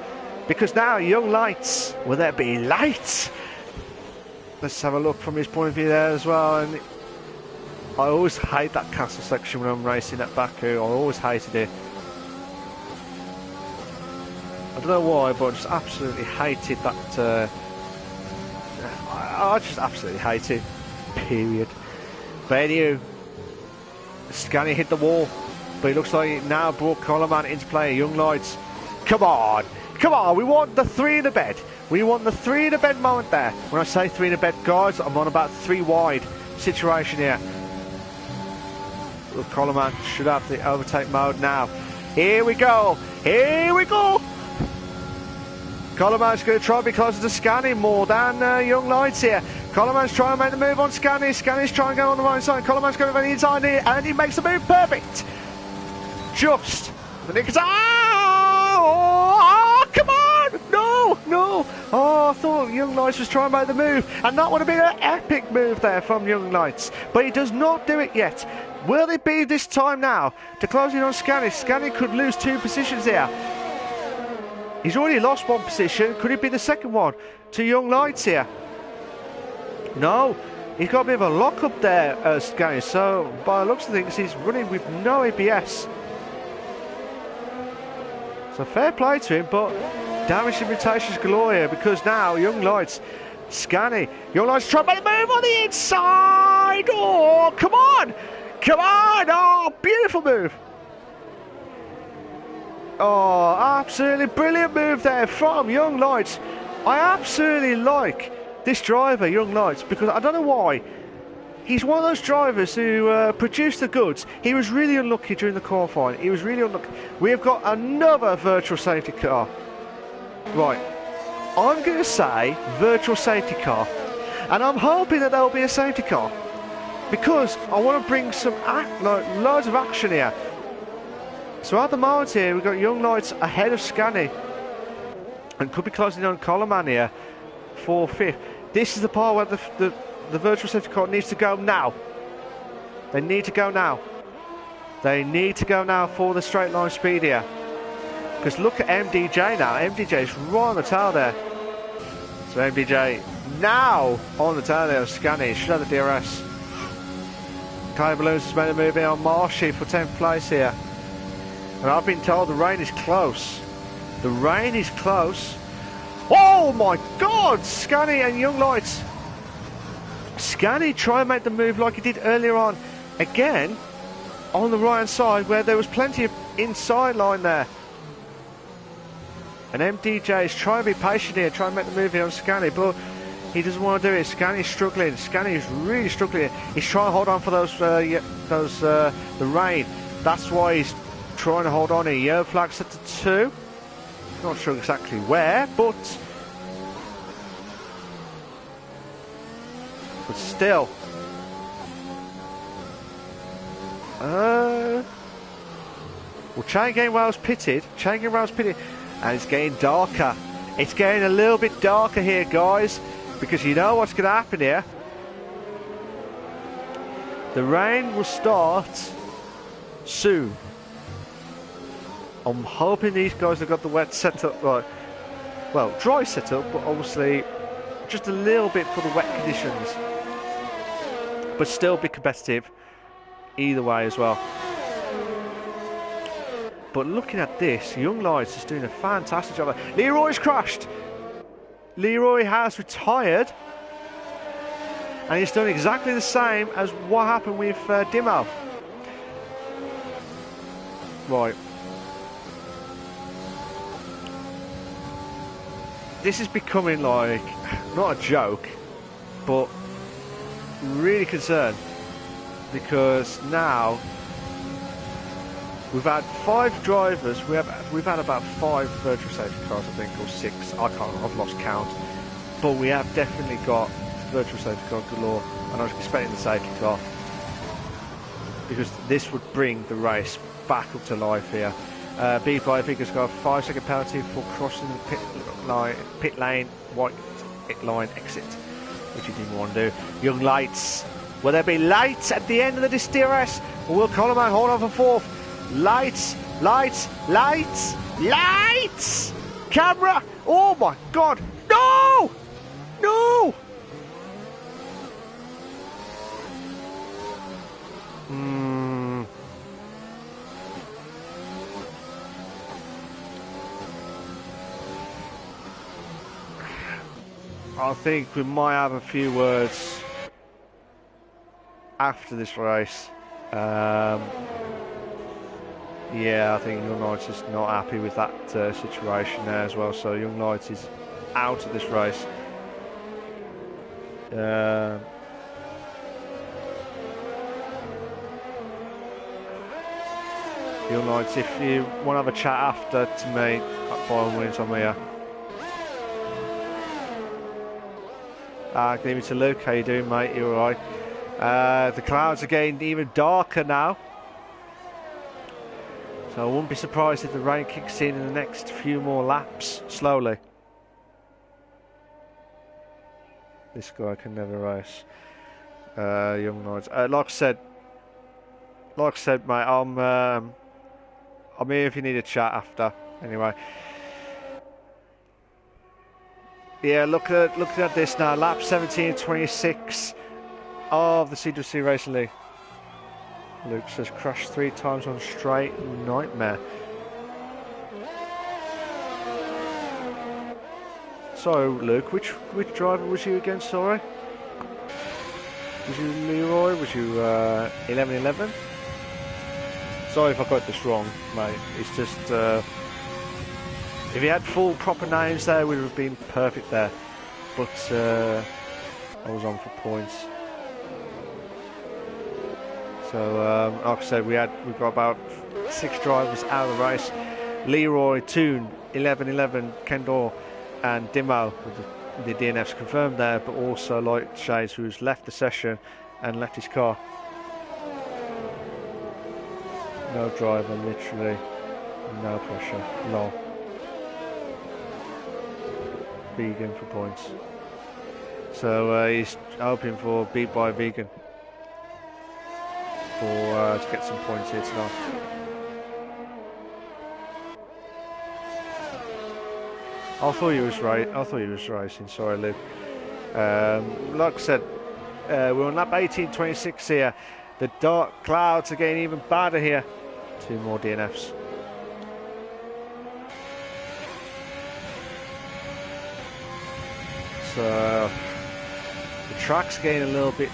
because now Young Lights, will there be lights? Let's have a look from his point of view there as well. And I always hate that castle section when I'm racing at Baku. I always hated it. I don't know why, but I just absolutely hated that. I just absolutely hate it. Period. But anyway, Scania hit the wall, but it looks like it now brought Coleman into play. Young Lights, come on, we want the 3 in the bed. We want the 3 in the bed moment there. When I say 3 in the bed, guys, I'm on about 3 wide situation here. Look, Coleman should have the overtake mode now. Here we go. Coleman's going to try and be closer to Scania more than Young Lights here. Coleman's trying to make the move on Scania. Scania's trying to go on the right side. Coleman's going to the inside here, and he makes the move perfect. Just the nick of time. Oh, come on! No! Oh, I thought Young Lights was trying to make the move, and that would have been an epic move there from Young Lights. But he does not do it yet. Will it be this time now to close in on Scania? Scania could lose 2 positions here. He's already lost 1 position. Could it be the second one to Young Lights here? No. He's got a bit of a lock up there, Scania. So, by the looks of things, he's running with no ABS. So, fair play to him, but damage invitations galore here, because now Young Lights, Scania, Young Lights trying to make a move on the inside. Oh, come on. Oh, beautiful move. Oh, absolutely brilliant move there from Young Lights. I absolutely like this driver, Young Lights, because I don't know why. He's one of those drivers who produce the goods. He was really unlucky during the qualifying. He was really unlucky. We have got another virtual safety car. Right. I'm going to say virtual safety car. And I'm hoping that there'll be a safety car. Because I want to bring some loads of action here. So at the moment here, we've got Young Lights ahead of Scanny. And could be closing on Coleman here for 5th. This is the part where the virtual safety car needs to go now. They need to go now. They need to go now for the straight line speed here. Because look at MDJ now. MDJ is right on the tail there. So MDJ now on the tail there of Scanny. Should have the DRS. Clay Balloons has made a move in on Marshy for 10th place here. And I've been told the rain is close. The rain is close. Oh my God! Scanny and Young Lights. Scanny try and make the move like he did earlier on. Again, on the right hand side where there was plenty of inside line there. And MDJ is trying to be patient here, trying to make the move here on Scanny, but he doesn't want to do it. Scanny's struggling. Scanny is really struggling. He's trying to hold on for the rain. That's why he's trying to hold on here. Yellow flag set to 2. Not sure exactly where, but still. Well, Chain Gang Rail's pitted. Chain Gang Rail's pitted. And it's getting darker. It's getting a little bit darker here, guys. Because you know what's going to happen here. The rain will start soon. I'm hoping these guys have got the wet setup, right? Well, dry setup, but obviously just a little bit for the wet conditions. But still be competitive either way as well. But looking at this, Young Lights is doing a fantastic job. Leroy's crashed. Leroy has retired. And he's done exactly the same as what happened with Dimo. Right. This is becoming like, not a joke, but really concerned. Because now we've had 5 drivers. We've had about 5 virtual safety cars, I think, or 6. I've lost count. But we have definitely got virtual safety car galore, and I was expecting the safety car because this would bring the race back up to life here. B5, I think, has got a 5-second penalty for crossing the pit lane, white line exit, which he didn't want to do. Young Lights. Will there be lights at the end of the DRS? Or will Coleman hold on for 4th? Lights, lights, lights, lights! Camera! Oh my God! No! No! I think we might have a few words after this race. Yeah, I think Young Lights is not happy with that situation there as well. So Young Lights is out of this race. Young Lights, if you want to have a chat after to me, by all means, I'm here. Good evening to Luke. How you doing, mate? You alright? The clouds are getting even darker now. So I wouldn't be surprised if the rain kicks in the next few more laps, slowly. This guy can never race. Young Lights. Like I said, mate, I'm here if you need a chat after. Anyway. Yeah, look at this now. Lap 17:26 of the CWC Racing League. Luke says crashed 3 times on straight, nightmare. So Luke, which driver was you again? Sorry, was you Leroy? Was you 1111? Sorry if I got this wrong, mate. It's just if he had full proper names there, we would have been perfect there. But I was on for points. So like I said, we've got about 6 drivers out of the race. Leroy, Toon, 1111, Kendall, and Dimo, the DNF's confirmed there, but also Light Shades, who's left the session and left his car. No driver, literally no pressure. Lol. Vegan for points. So he's hoping for beat by Vegan for to get some points here tonight. I thought he was right. I thought he was racing. Sorry, Luke. Like I said, we're on lap 18.26 here. The dark clouds are getting even badder here. 2 more DNFs. So the track's getting a little bit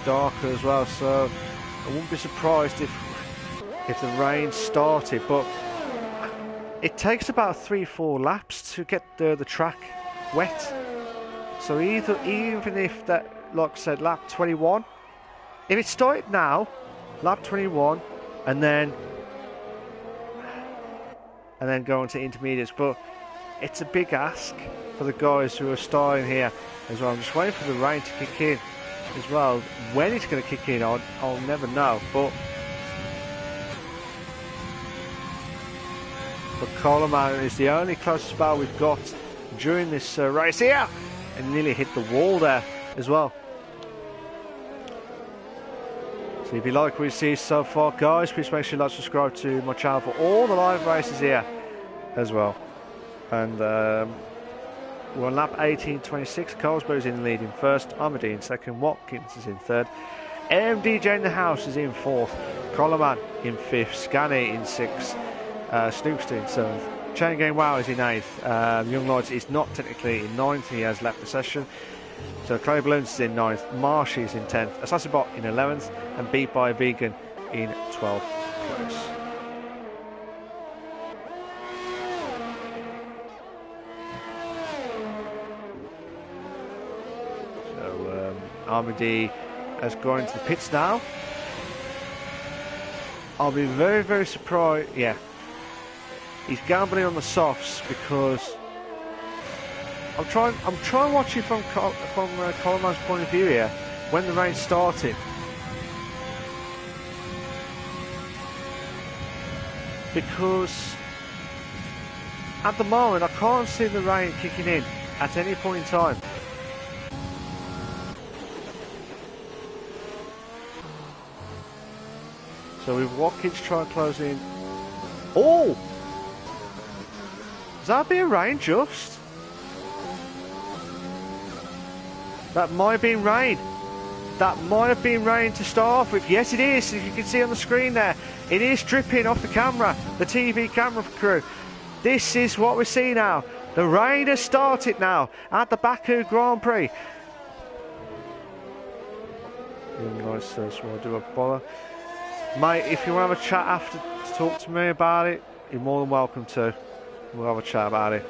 darker as well. So I wouldn't be surprised if the rain started, but it takes about 3-4 laps to get the track wet. So even if that, like I said, lap 21, if it started now, lap 21, and then go into intermediates, but it's a big ask for the guys who are starting here as well. I'm just waiting for the rain to kick in as well. When it's going to kick in, I'll never know, but Coleman is the only closest battle we've got during this race here, and nearly hit the wall there as well. So if you like what you see so far, guys, please make sure you like, subscribe to my channel for all the live races here as well. And we're on lap 18.26. Carlsberg's in lead in first, Amity in second, Watkins is in third, MDJ in the house is in fourth, Coleman in fifth, Scanny in sixth, Snoopster in seventh, Chain Game Wow is in eighth, Young Lights is not technically in ninth, he has left the session. So Clay Balloons is in 9th, Marshy is in 10th, Assassinbot in 11th, and Beat by Vegan in 12th place. So Armady has gone into the pits now. I'll be very, very surprised. Yeah, he's gambling on the softs because I'm trying watching from Coleman's point of view here when the rain started. Because at the moment I can't see the rain kicking in at any point in time. So with Watkins trying to close in. Oh! Has that been rain just? That might have been rain. That might have been rain to start off with. Yes, it is. As you can see on the screen there, it is dripping off the camera, the TV camera crew. This is what we see now. The rain has started now at the Baku Grand Prix. Nice, so I'll do a bother. Mate, if you want to have a chat after to talk to me about it, you're more than welcome to. We'll have a chat about it.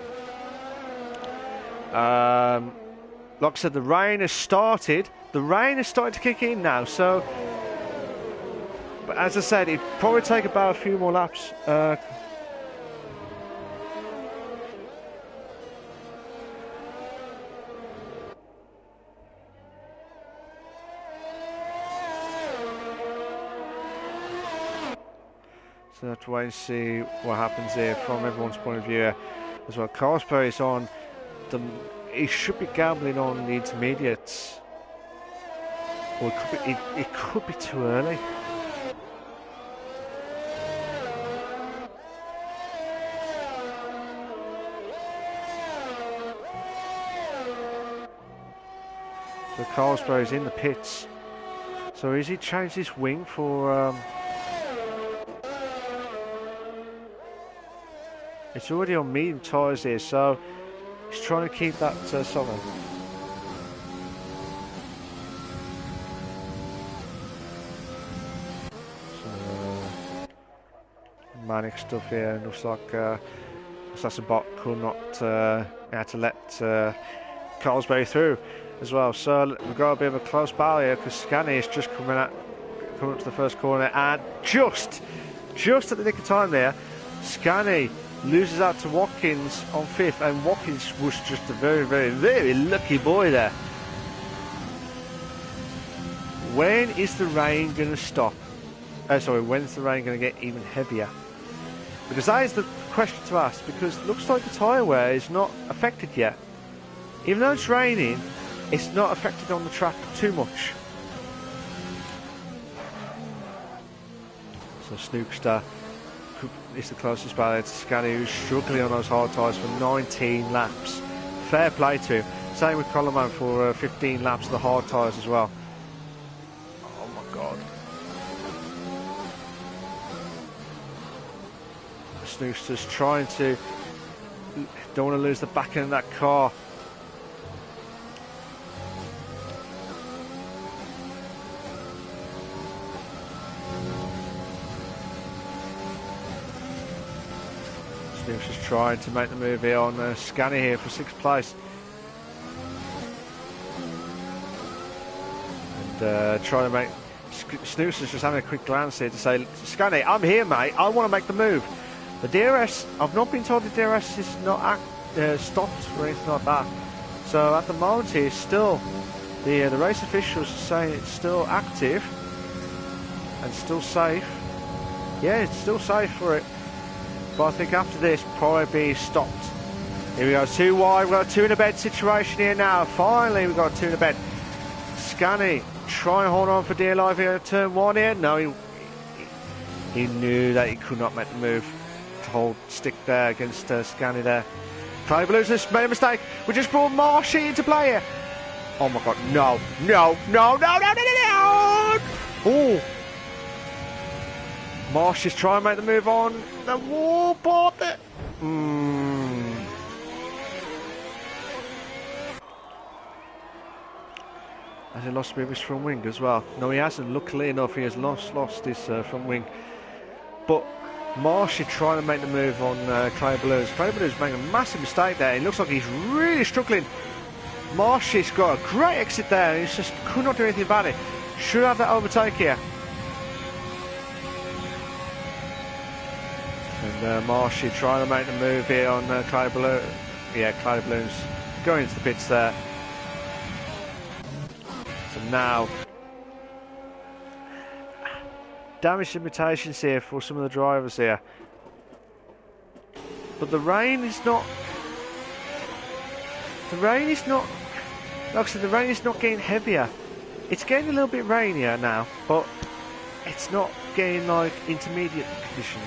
Like I said, the rain has started. The rain is starting to kick in now. So, but as I said, it'd probably take about a few more laps. So I have to wait and see what happens here from everyone's point of view as well. Carlsberg is on the. He should be gambling on the intermediates. Or it could be too early. So Carlsberg is in the pits. So has he changed his wing for... It's already on medium tyres here, so he's trying to keep that solid. Manic stuff here. Looks like Assassinbot could not had to let Carlsberg through as well. So we've got a bit of a close battle here because Scanny is just coming up to the first corner, and just at the nick of time there, Scanny loses out to Watkins on 5th, and Watkins was just a very, very, very lucky boy there. When is the rain going to stop? When's the rain going to get even heavier? Because that is the question to ask, because it looks like the tyre wear is not affected yet. Even though it's raining, it's not affected on the track too much. So Snookster is the closest battle to Scani, who's struggling on those hard tyres for 19 laps. Fair play to him. Same with Coleman for 15 laps of the hard tyres as well. Oh my god. Snookster's trying to... Don't want to lose the back end of that car. Just trying to make the move here on Scani here for 6th place. And trying to make... Snooster's just having a quick glance here to say, Scani, I'm here, mate. I want to make the move. The DRS, I've not been told the DRS is not stopped or anything like that. So at the moment here, still, the race officials are saying it's still active and still safe. Yeah, it's still safe for it. But I think after this, probably be stopped. Here we go, 2 wide. We've got a 2 in a bed situation here now. Finally, we've got a 2 in a bed. Scani, try and hold on for dear life here at turn 1 here. No, he knew that he could not make the move to hold stick there against Scani there. Clay Blues has made a mistake. We just brought Marshy into play here. Oh my god, no. Oh. Marsh is trying to make the move on the wall, but Has he lost a bit of his front wing as well? No, he hasn't. Luckily enough, he has lost his front wing. But Marsh is trying to make the move on Clay Blues. Clay Blues making a massive mistake there. It looks like he's really struggling. Marsh has got a great exit there. He just could not do anything about it. Should have that overtake here. And Marshy trying to make the move here on Clay Balloon. Yeah, Clay Balloon's going into the pits there. So now, damage limitations here for some of the drivers here. But the rain is not... like I said, the rain is not getting heavier. It's getting a little bit rainier now, but it's not getting like intermediate conditions.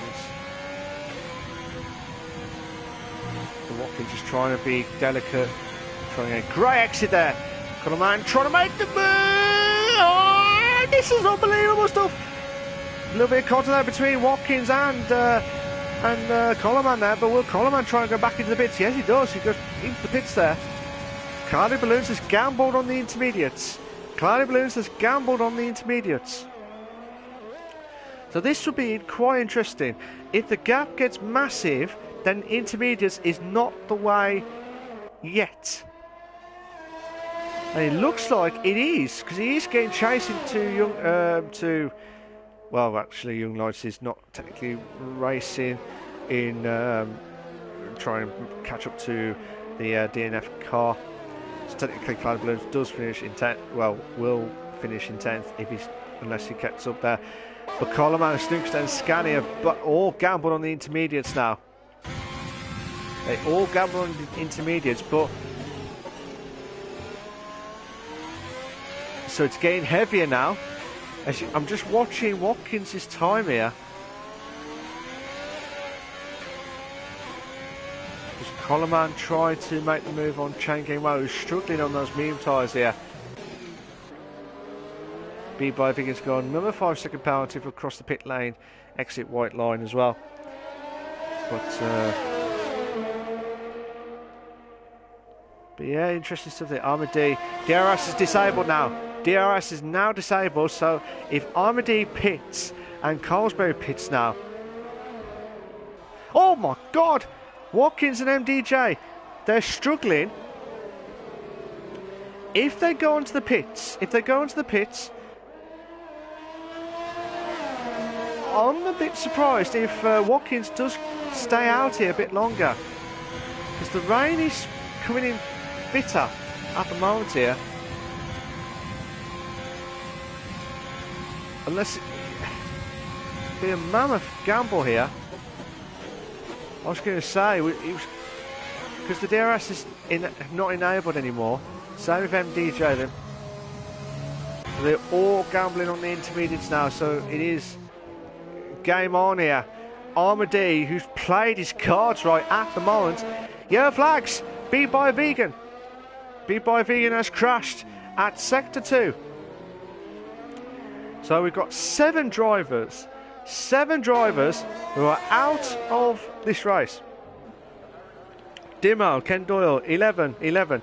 Watkins just trying to be delicate, trying to get a great exit there. Got a man trying to make the move. Oh, this is unbelievable stuff. A little bit of contact there between Watkins and Coleman there, but will Coleman try and go back into the pits? Yes, he does. He goes into the pits there. Cloudy Balloons has gambled on the intermediates. Cloudy Balloons has gambled on the intermediates. So this will be quite interesting. If the gap gets massive, then intermediates is not the way yet. And it looks like it is, because he is getting chasing to well, actually, Young Lights is not technically racing in trying to catch up to the DNF car. So technically, Cloud Balloons does finish in 10th. Well, will finish in 10th unless he gets up there. But Coleman, Snookster and Scani have all gambled on the intermediates now. They all gamble on the intermediates, but so it's getting heavier now. I'm just watching Watkins' time here. Just Coleman tried to make the move on Chain Game. Well, he's struggling on those medium tyres here. B-By Viggens gone. Another 5-second penalty for across the pit lane. Exit white line as well. But yeah, interesting stuff there. Armady. DRS is disabled now. DRS is now disabled, so if Armady pits and Colesbury pits now. Oh my god! Watkins and MDJ, they're struggling. If they go onto the pits, I'm a bit surprised if Watkins does stay out here a bit longer, because the rain is coming in bitter at the moment here. Unless it be a mammoth gamble here. I was going to say, because the DRS is not enabled anymore, same with MDJ then. They're all gambling on the intermediates now, so it is game on here. Armady, who's played his cards right at the moment. Yellow flags, Beat by Vegan. Beat by Vegan has crashed at Sector 2. So we've got 7 drivers who are out of this race. Dimo, Ken Doyle, 11.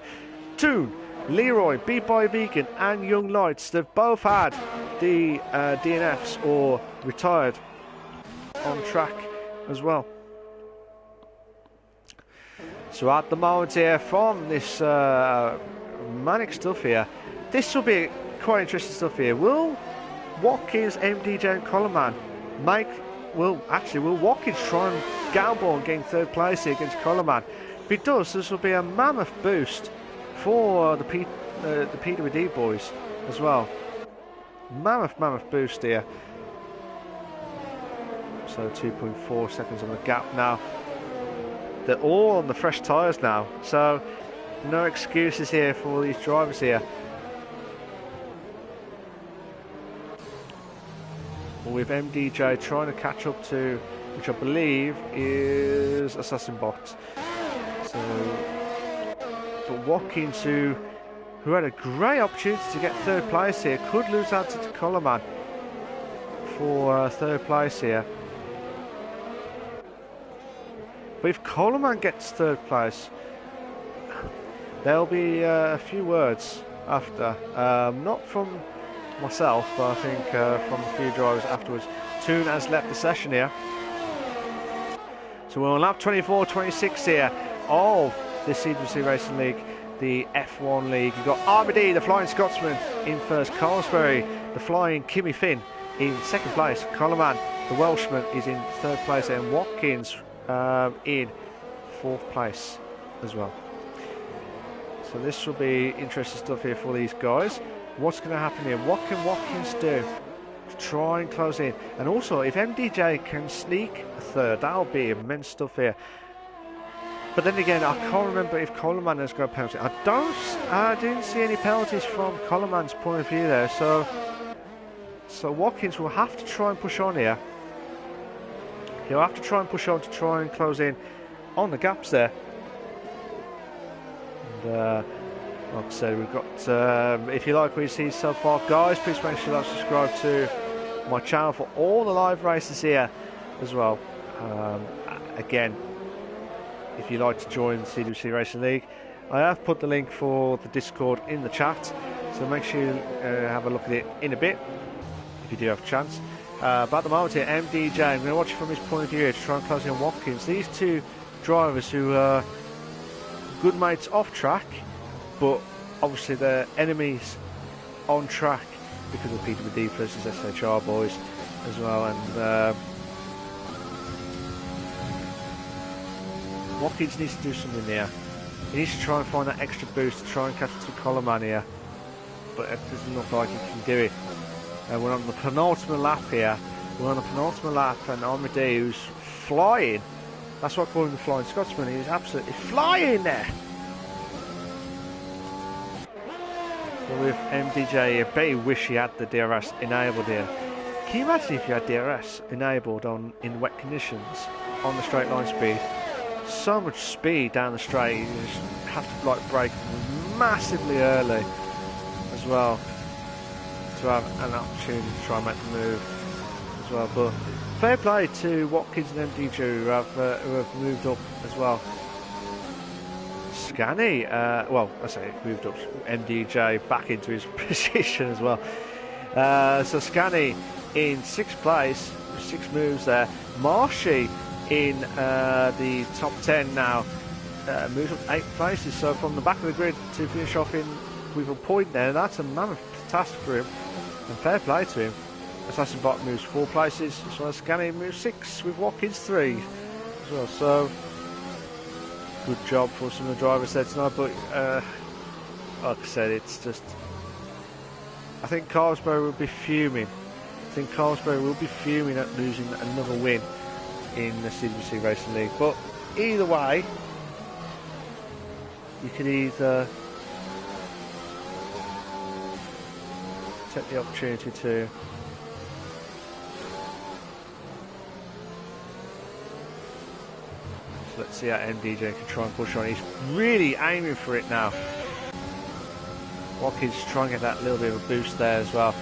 Toon, Leroy, Beat by Vegan and Young Lights, they've both had the DNFs or retired on track as well. So at the moment here, from this manic stuff here, this will be quite interesting stuff here. Will Watkins, MDJ and Coleman will Watkins try and gamble on getting 3rd place here against Coleman? If he does, this will be a mammoth boost for the PWD boys as well. Mammoth boost here. So 2.4 seconds on the gap now. They're all on the fresh tyres now, so no excuses here for these drivers here. With MDJ trying to catch up to, which I believe is Assassin Box. So, but Watkins, who had a great opportunity to get 3rd place here, could lose out to Coleman for 3rd place here. But if Coleman gets 3rd place, there'll be a few words after, not from myself, but I think from a few drivers afterwards. Toon has left the session here. So we're on lap 24-26 here of the CWC Racing League, the F1 League. You've got RBD, the Flying Scotsman, in first. Carlsbury, the Flying Kimmy Finn, in 2nd place. Coleman, the Welshman, is in 3rd place, and Watkins in 4th place as well. So this will be interesting stuff here for these guys. What's going to happen here? What can Watkins do to try and close in? And also, if MDJ can sneak a 3rd, that'll be immense stuff here. But then again, I can't remember if Coleman has got a penalty. I didn't see any penalties from Coleman's point of view there. So Watkins will have to try and push on here. He'll have to try and push on to try and close in on the gaps there. And like I said, we've got, if you like what you see so far, guys, please make sure to subscribe to my channel for all the live races here as well. Again, if you'd like to join the CWC Racing League, I have put the link for the Discord in the chat, so make sure you have a look at it in a bit, if you do have a chance. But at the moment here, MDJ, I'm going to watch it from his point of view here to try and close in on Watkins. These 2 drivers who are good mates off track, but obviously they're enemies on track because of PWD versus SHR boys as well. And Watkins needs to do something there. He needs to try and find that extra boost to try and catch to Coleman here, but it doesn't look like he can do it. We're on the penultimate lap here. We're on the penultimate lap, and Armady, who's flying. That's what I call him, the Flying Scotsman. He's absolutely flying there. So with MDJ, I bet you wish he had the DRS enabled here. Can you imagine if you had DRS enabled in wet conditions on the straight line speed? So much speed down the straight, you just have to like brake massively early as well to have an opportunity to try and make the move as well. But fair play to Watkins and MDJ who have moved up as well. Scanny, well, I say moved up, MDJ back into his position as well. So Scanny in 6th place, 6 moves there. Marshy in the top 10 now, moves up 8 places. So from the back of the grid to finish off with a point there, that's a mammoth task for him. And fair play to him. Assassin Bot moves 4 places, as well as Scanny moves 6, with Watkins 3 as well. So, good job for some of the drivers there tonight, but like I said, it's just... I think Carlsberg will be fuming. At losing another win in the CWC Racing League. But either way, you could either take the opportunity to let's see how MDJ can try and push on. He's really aiming for it now. Watkins trying to get that little bit of a boost there as well.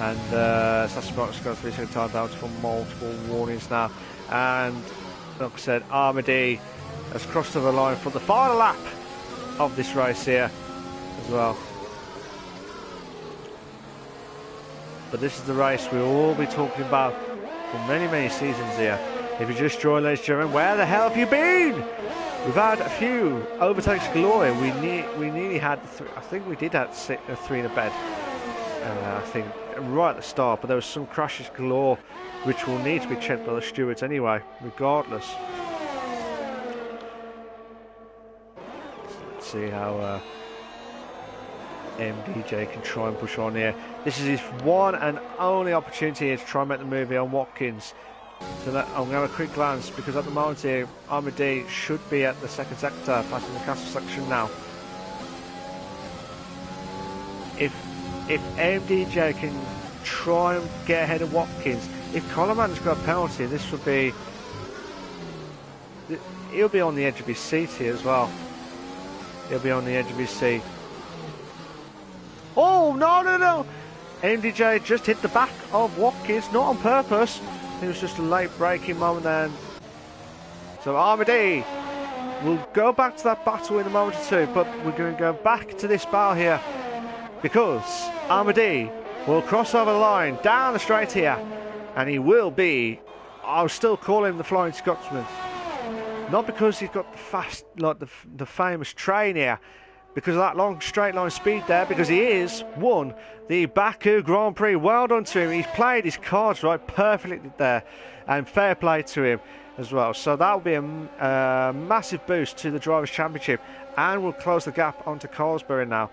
And Sassubox got a 3-second time down for multiple warnings now. And like I said, Armady has crossed over the line for the final lap of this race here as well. But this is the race we'll all be talking about for many, many seasons here. If you just joined, ladies and gentlemen, where the hell have you been? We've had a few overtakes galore. We nearly had, I think we did have 3 in a bed. I think right at the start, but there was some crashes galore, which will need to be checked by the stewards anyway, regardless. Let's see how MDJ can try and push on here. This is his one and only opportunity here to try and make the move here on Watkins. So that, I'm going to have a quick glance, because at the moment here, Armady should be at the second sector, passing the castle section now. If MDJ can try and get ahead of Watkins, if Coleman's got a penalty, this would be... He'll be on the edge of his seat here as well. He'll be on the edge of his seat. Oh, no! MDJ just hit the back of Watkins, not on purpose. It was just a late braking moment then. So Armady will go back to that battle in a moment or two, but we're going to go back to this battle here, because Armady will cross over the line down the straight here, and he will be, I'll still call him the Flying Scotsman. Not because he's got the fast, like the famous train here, because of that long straight line speed there, because he is won the Baku Grand Prix. Well done to him. He's played his cards right perfectly there, and fair play to him as well. So that will be a massive boost to the Drivers' Championship, and we'll close the gap onto Carlsberg now.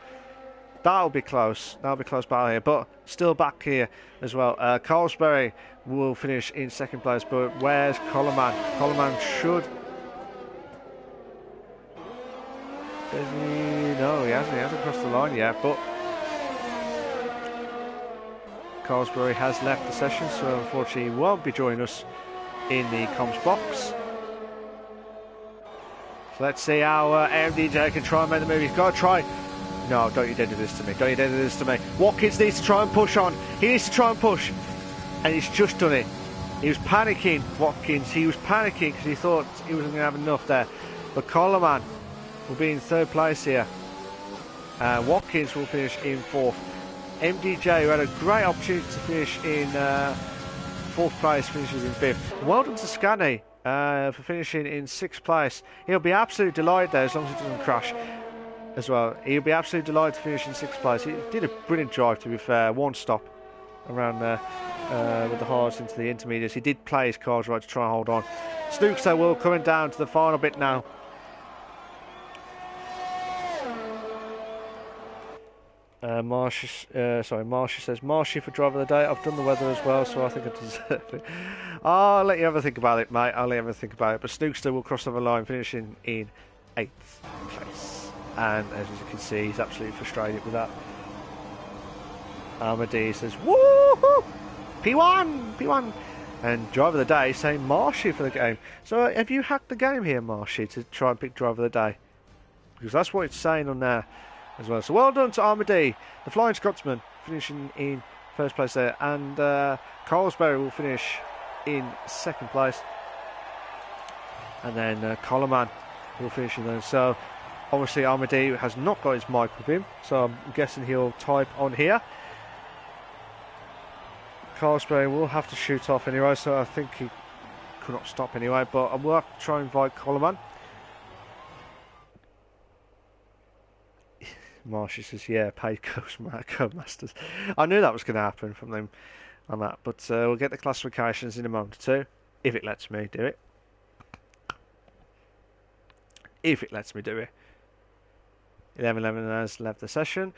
That'll be close. That'll be close battle here, but still back here as well. Carlsberg will finish in second place, but where's Coleman? Coleman should... No, he hasn't crossed the line yet, but Carlsberg has left the session, so unfortunately he won't be joining us in the comms box. So let's see how MDJ can try and make the move. He's got to try. No, don't you dare do this to me. Don't you dare do this to me. Watkins needs to try and push on. He needs to try and push. And he's just done it. He was panicking, Watkins. He was panicking because he thought he wasn't going to have enough there. But Coleman will be in third place here. Watkins will finish in fourth. MDJ, who had a great opportunity to finish in fourth place, finishes in fifth. Well done to Scanny for finishing in sixth place. He'll be absolutely delighted there, as long as it doesn't crash as well. He'll be absolutely delighted to finish in sixth place. He did a brilliant drive, to be fair. One stop around there with the hards into the intermediates. He did play his cards right to try and hold on. Snooks will coming down to the final bit now. Marsha says, Marshy for driver of the day. I've done the weather as well, so I think I deserve it. I'll let you have a think about it, mate. I'll let you have a think about it. But Snookster will cross over the line, finishing in 8th place. And as you can see, he's absolutely frustrated with that. Armady says, woohoo! P1! And driver of the day saying Marshy for the game. So have you hacked the game here, Marshy, to try and pick driver of the day? Because that's what it's saying on there as well. So well done to Armady, the Flying Scotsman, finishing in first place there. And Carlsberg will finish in second place. And then Coleman will finish in there. So obviously Armady has not got his mic with him, so I'm guessing he'll type on here. Carlsberg will have to shoot off anyway, so I think he could not stop anyway, but I will have to try and invite Coleman. Marsha says, yeah, paid Codemasters. I knew that was going to happen from them on that. But we'll get the classifications in a moment or two, if it lets me do it. If it lets me do it. 11:11 has left the session.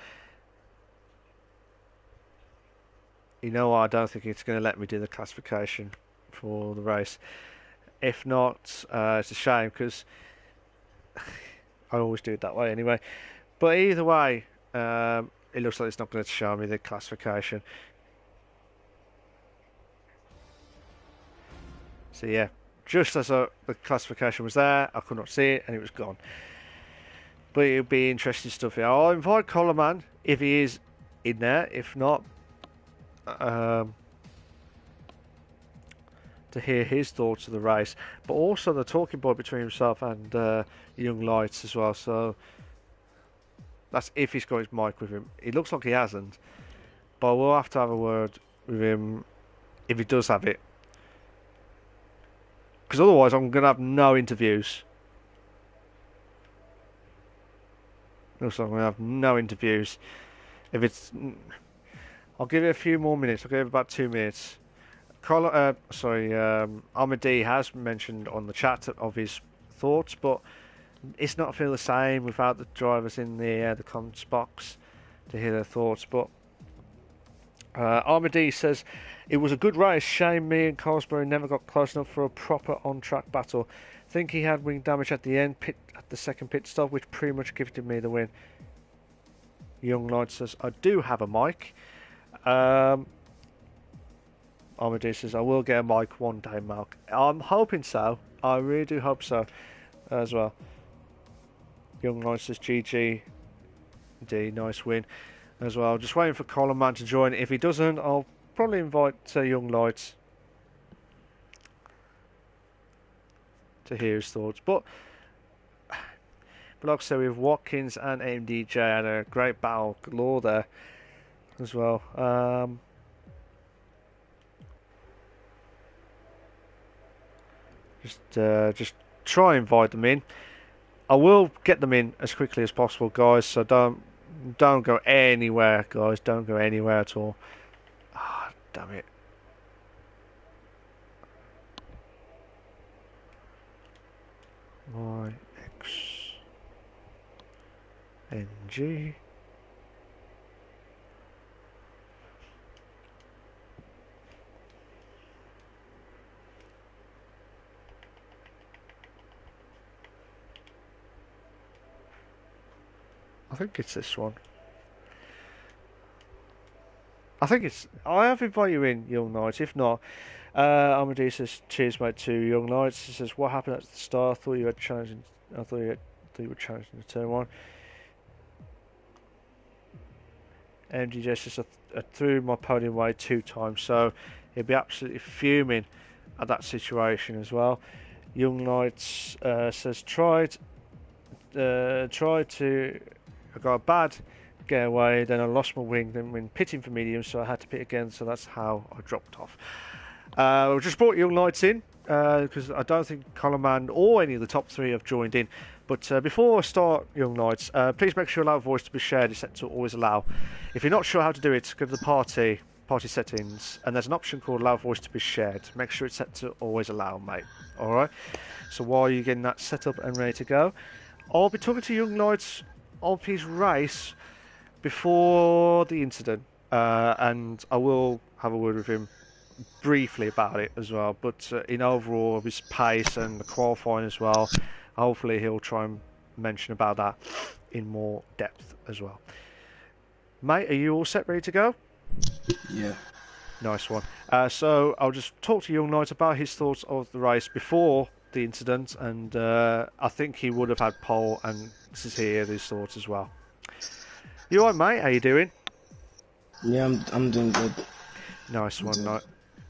You know what? I don't think it's going to let me do the classification for the race. If not, it's a shame because I always do it that way anyway. But either way, it looks like it's not going to show me the classification. So yeah, just as the classification was there, I could not see it and it was gone. But it'll be interesting stuff here. I'll invite Coleman if he is in there. If not, to hear his thoughts of the race, but also the talking point between himself and Young Lights as well. So that's if he's got his mic with him. It looks like he hasn't, but we'll have to have a word with him if he does have it, because otherwise I'm going to have no interviews. Looks like I'm going to have no interviews. If it's, I'll give it a few more minutes. I'll give it about 2 minutes. Armady has mentioned on the chat of his thoughts, but it's not feel the same without the drivers in the comments box to hear their thoughts. But Armady says it was a good race. Shame me and Colesbury never got close enough for a proper on-track battle. Think he had wing damage at the end, at the second pit stop, which pretty much gifted me the win. Young Knight says I do have a mic. Armady says I will get a mic one day, Malc. I'm hoping so. I really do hope so as well. Young Knight says GG. D, nice win as well. Just waiting for Coleman to join. If he doesn't, I'll probably invite Young Lights to hear his thoughts. But like I said, with Watkins and MDJ had a great battle galore there as well. Just try and invite them in. I will get them in as quickly as possible, guys. So don't go anywhere, guys. Don't go anywhere at all. Ah, damn it. YXNG. I think it's this one. I have invited you in, Young Knights. If not, Amadeus says, cheers, mate, to Young Knights. He says, what happened at the start? I thought you were challenging the turn one. MDJ says, I threw my podium away 2 times, so he'd be absolutely fuming at that situation as well. Young Knights says, tried to. I got a bad getaway, then I lost my wing, then went pitting for medium, so I had to pit again, so that's how I dropped off. We just brought Young Knights in, because I don't think Coleman or any of the top 3 have joined in. But before I start, Young Knights, please make sure allow voice to be shared is set to always allow. If you're not sure how to do it, go to the party settings, and there's an option called allow voice to be shared. Make sure it's set to always allow, mate. Alright? So while you're getting that set up and ready to go, I'll be talking to Young Knights of his race before the incident, and I will have a word with him briefly about it as well, but in overall of his pace and the qualifying as well, hopefully he'll try and mention about that in more depth as well. Mate, are you all set, ready to go? Yeah. Nice one. So I'll just talk to Young Knight about his thoughts of the race before the incident, and I think he would have had pole, and this is here his thoughts as well. You alright, mate? How you doing? Yeah, I'm doing good. Nice one,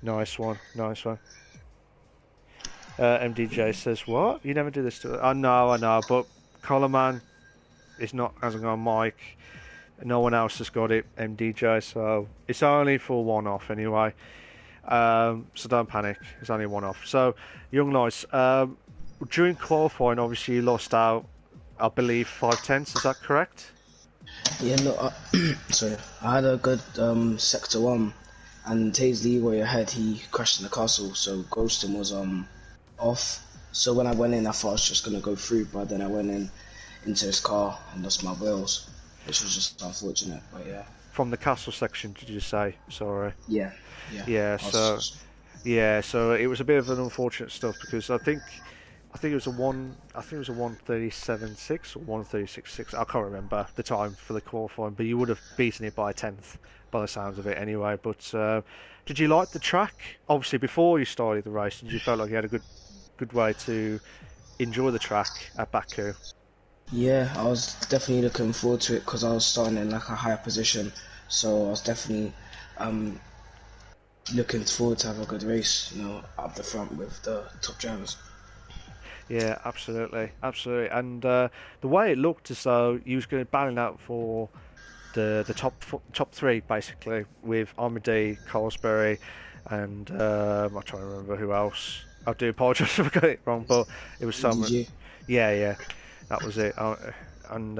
nice one. MDJ says, what? You never do this to... I know, but Coleman hasn't got a mic. No one else has got it, MDJ, so it's only for one-off anyway. So don't panic, it's only one-off. So, Young Knights, during qualifying, obviously you lost out, I believe, 5/10, is that correct? Yeah, no, sorry. I had a good sector 1, and Taisley, where ahead, he crashed in the castle, so ghosting was off. So when I went in, I thought I was just gonna go through, but then I went into his car and lost my wheels, which was just unfortunate. But yeah. From the castle section, did you say? Sorry. Yeah. Yeah. So yeah, so it was a bit of an unfortunate stuff because I think it was a 1:37.6 or 1:36.6. I can't remember the time for the qualifying, but you would have beaten it by a tenth by the sounds of it anyway. But did you like the track? Obviously, before you started the race, did you feel like you had a good way to enjoy the track at Baku? Yeah, I was definitely looking forward to it because I was starting in like a higher position, so I was definitely um looking forward to have a good race, up the front with the top drivers. Yeah, absolutely, and the way it looked as though you was going to battle out for the top three basically with Armady, Colesbury, and I'm trying to remember who else. I do apologise if I got it wrong, but it was someone. Yeah, that was it, and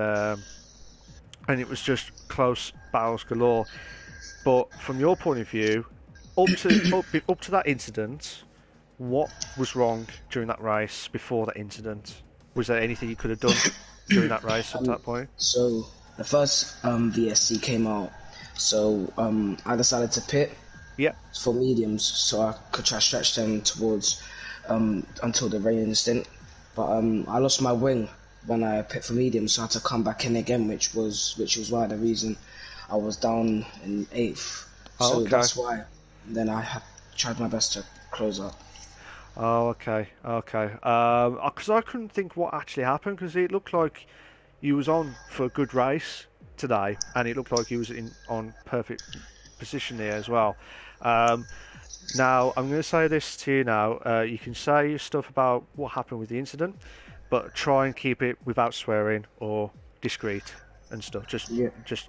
it was just close battles galore. But from your point of view, up to that incident, what was wrong during that race before that incident? Was there anything you could have done during that race at that point? So the first VSC came out, so I decided to pit for mediums so I could try to stretch them towards until the rain instant. But I lost my wing when I pit for mediums, so I had to come back in again, which was why the reason I was down in 8th. So that's why. Then I tried my best to close up. Oh, okay. Because I couldn't think what actually happened because it looked like you was on for a good race today, and it looked like you was on perfect position there as well. Now I'm going to say this to you now. You can say your stuff about what happened with the incident, but try and keep it without swearing or discreet and stuff. Just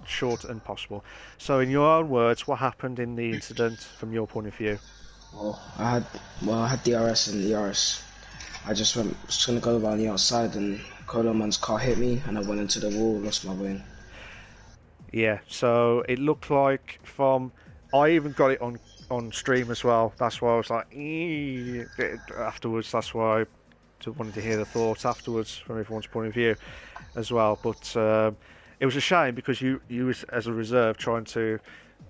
short and possible. So, in your own words, what happened in the incident from your point of view? Well, I had DRS and ERS. I just was gonna go around the outside, and Coleman's car hit me, and I went into the wall, lost my wing. Yeah, so it looked like I even got it on stream as well. That's why I was like, afterwards. That's why I wanted to hear the thoughts afterwards from everyone's point of view as well. But it was a shame because you was as a reserve trying to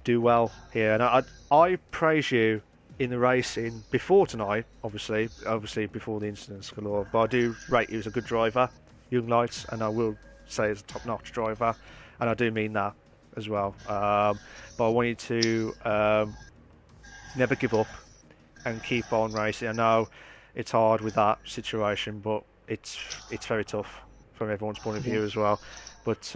do well here, and I praise you in the racing before tonight, obviously before the incidents galore. But I do rate you as a good driver, Young Lights, and I will say as a top-notch driver, and I do mean that as well. But I want you to never give up and keep on racing. I know it's hard with that situation, but it's very tough from everyone's point of view as well. But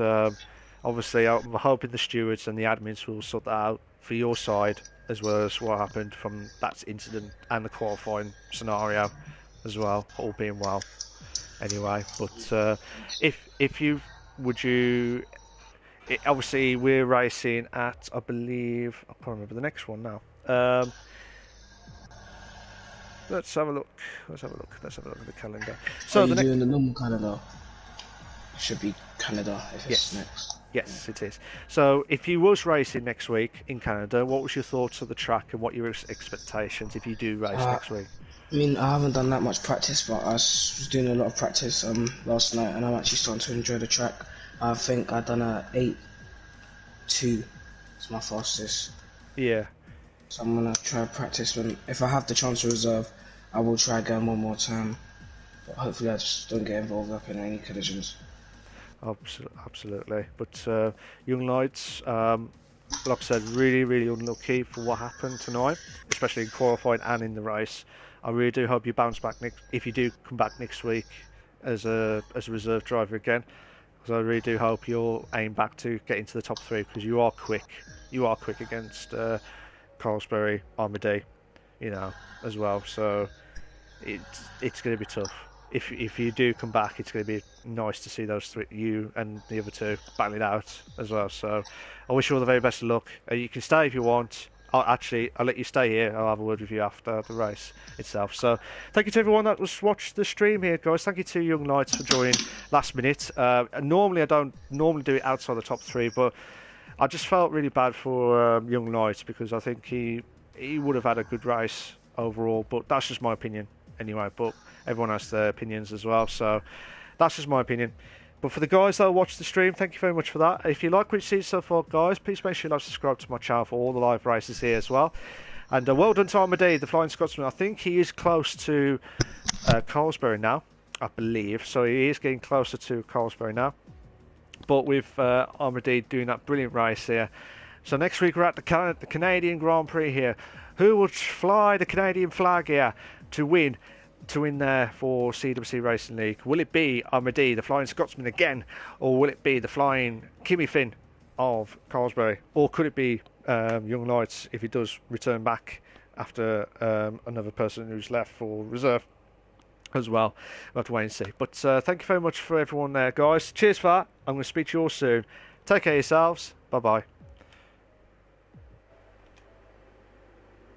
obviously, I'm hoping the stewards and the admins will sort that out for your side, as well as what happened from that incident and the qualifying scenario as well, all being well. Anyway, but obviously we're racing at, I believe, I can't remember the next one now. Let's have a look at the calendar. So you're doing the normal Canada? Should be Canada if it's next. Yes, it is. So, if you was racing next week in Canada, what was your thoughts of the track and what your expectations if you do race next week? I mean, I haven't done that much practice, but I was doing a lot of practice last night, and I'm actually starting to enjoy the track. I think I've done a 8.2. It's my fastest. Yeah. So I'm gonna try practice. If I have the chance to reserve, I will try again one more time. But hopefully, I just don't get involved up in any collisions. Absolutely. But Young Lights, like I said, really, really unlucky for what happened tonight, especially in qualifying and in the race. I really do hope you bounce back if you do come back next week as a reserve driver again, because I really do hope you'll aim back to get into the top 3 because you are quick. You are quick against Colesbury, Armady, as well. So it's going to be tough. If you do come back, it's going to be nice to see those three, you and the other two, battling out as well. So I wish you all the very best of luck. You can stay if you want. I'll let you stay here. I'll have a word with you after the race itself. So thank you to everyone that was watched the stream here, guys. Thank you to Young Knights for joining last minute. Normally I don't do it outside the top 3, but I just felt really bad for Young Knight because I think he would have had a good race overall, but that's just my opinion anyway. But everyone has their opinions as well, so that's just my opinion. But for the guys that watch the stream, thank you very much for that. If you like what you see so far, guys, please make sure you like subscribe to my channel for all the live races here as well. And well done to Armadee, the Flying Scotsman. I think he is close to Carlsberry now, I believe. So he is getting closer to Carlsberry now. But with Armadee doing that brilliant race here. So next week we're at the Canadian Grand Prix here. Who will fly the Canadian flag here to win there for CWC Racing League? Will it be Armadee, the Flying Scotsman again, or will it be the Flying Kimmy Finn of Carlsberry, or could it be Young Knights if he does return back after another person who's left for reserve as well? We'll have to wait and see. But thank you very much for everyone there, guys. Cheers for that. I'm going to speak to you all soon. Take care of yourselves. Bye bye.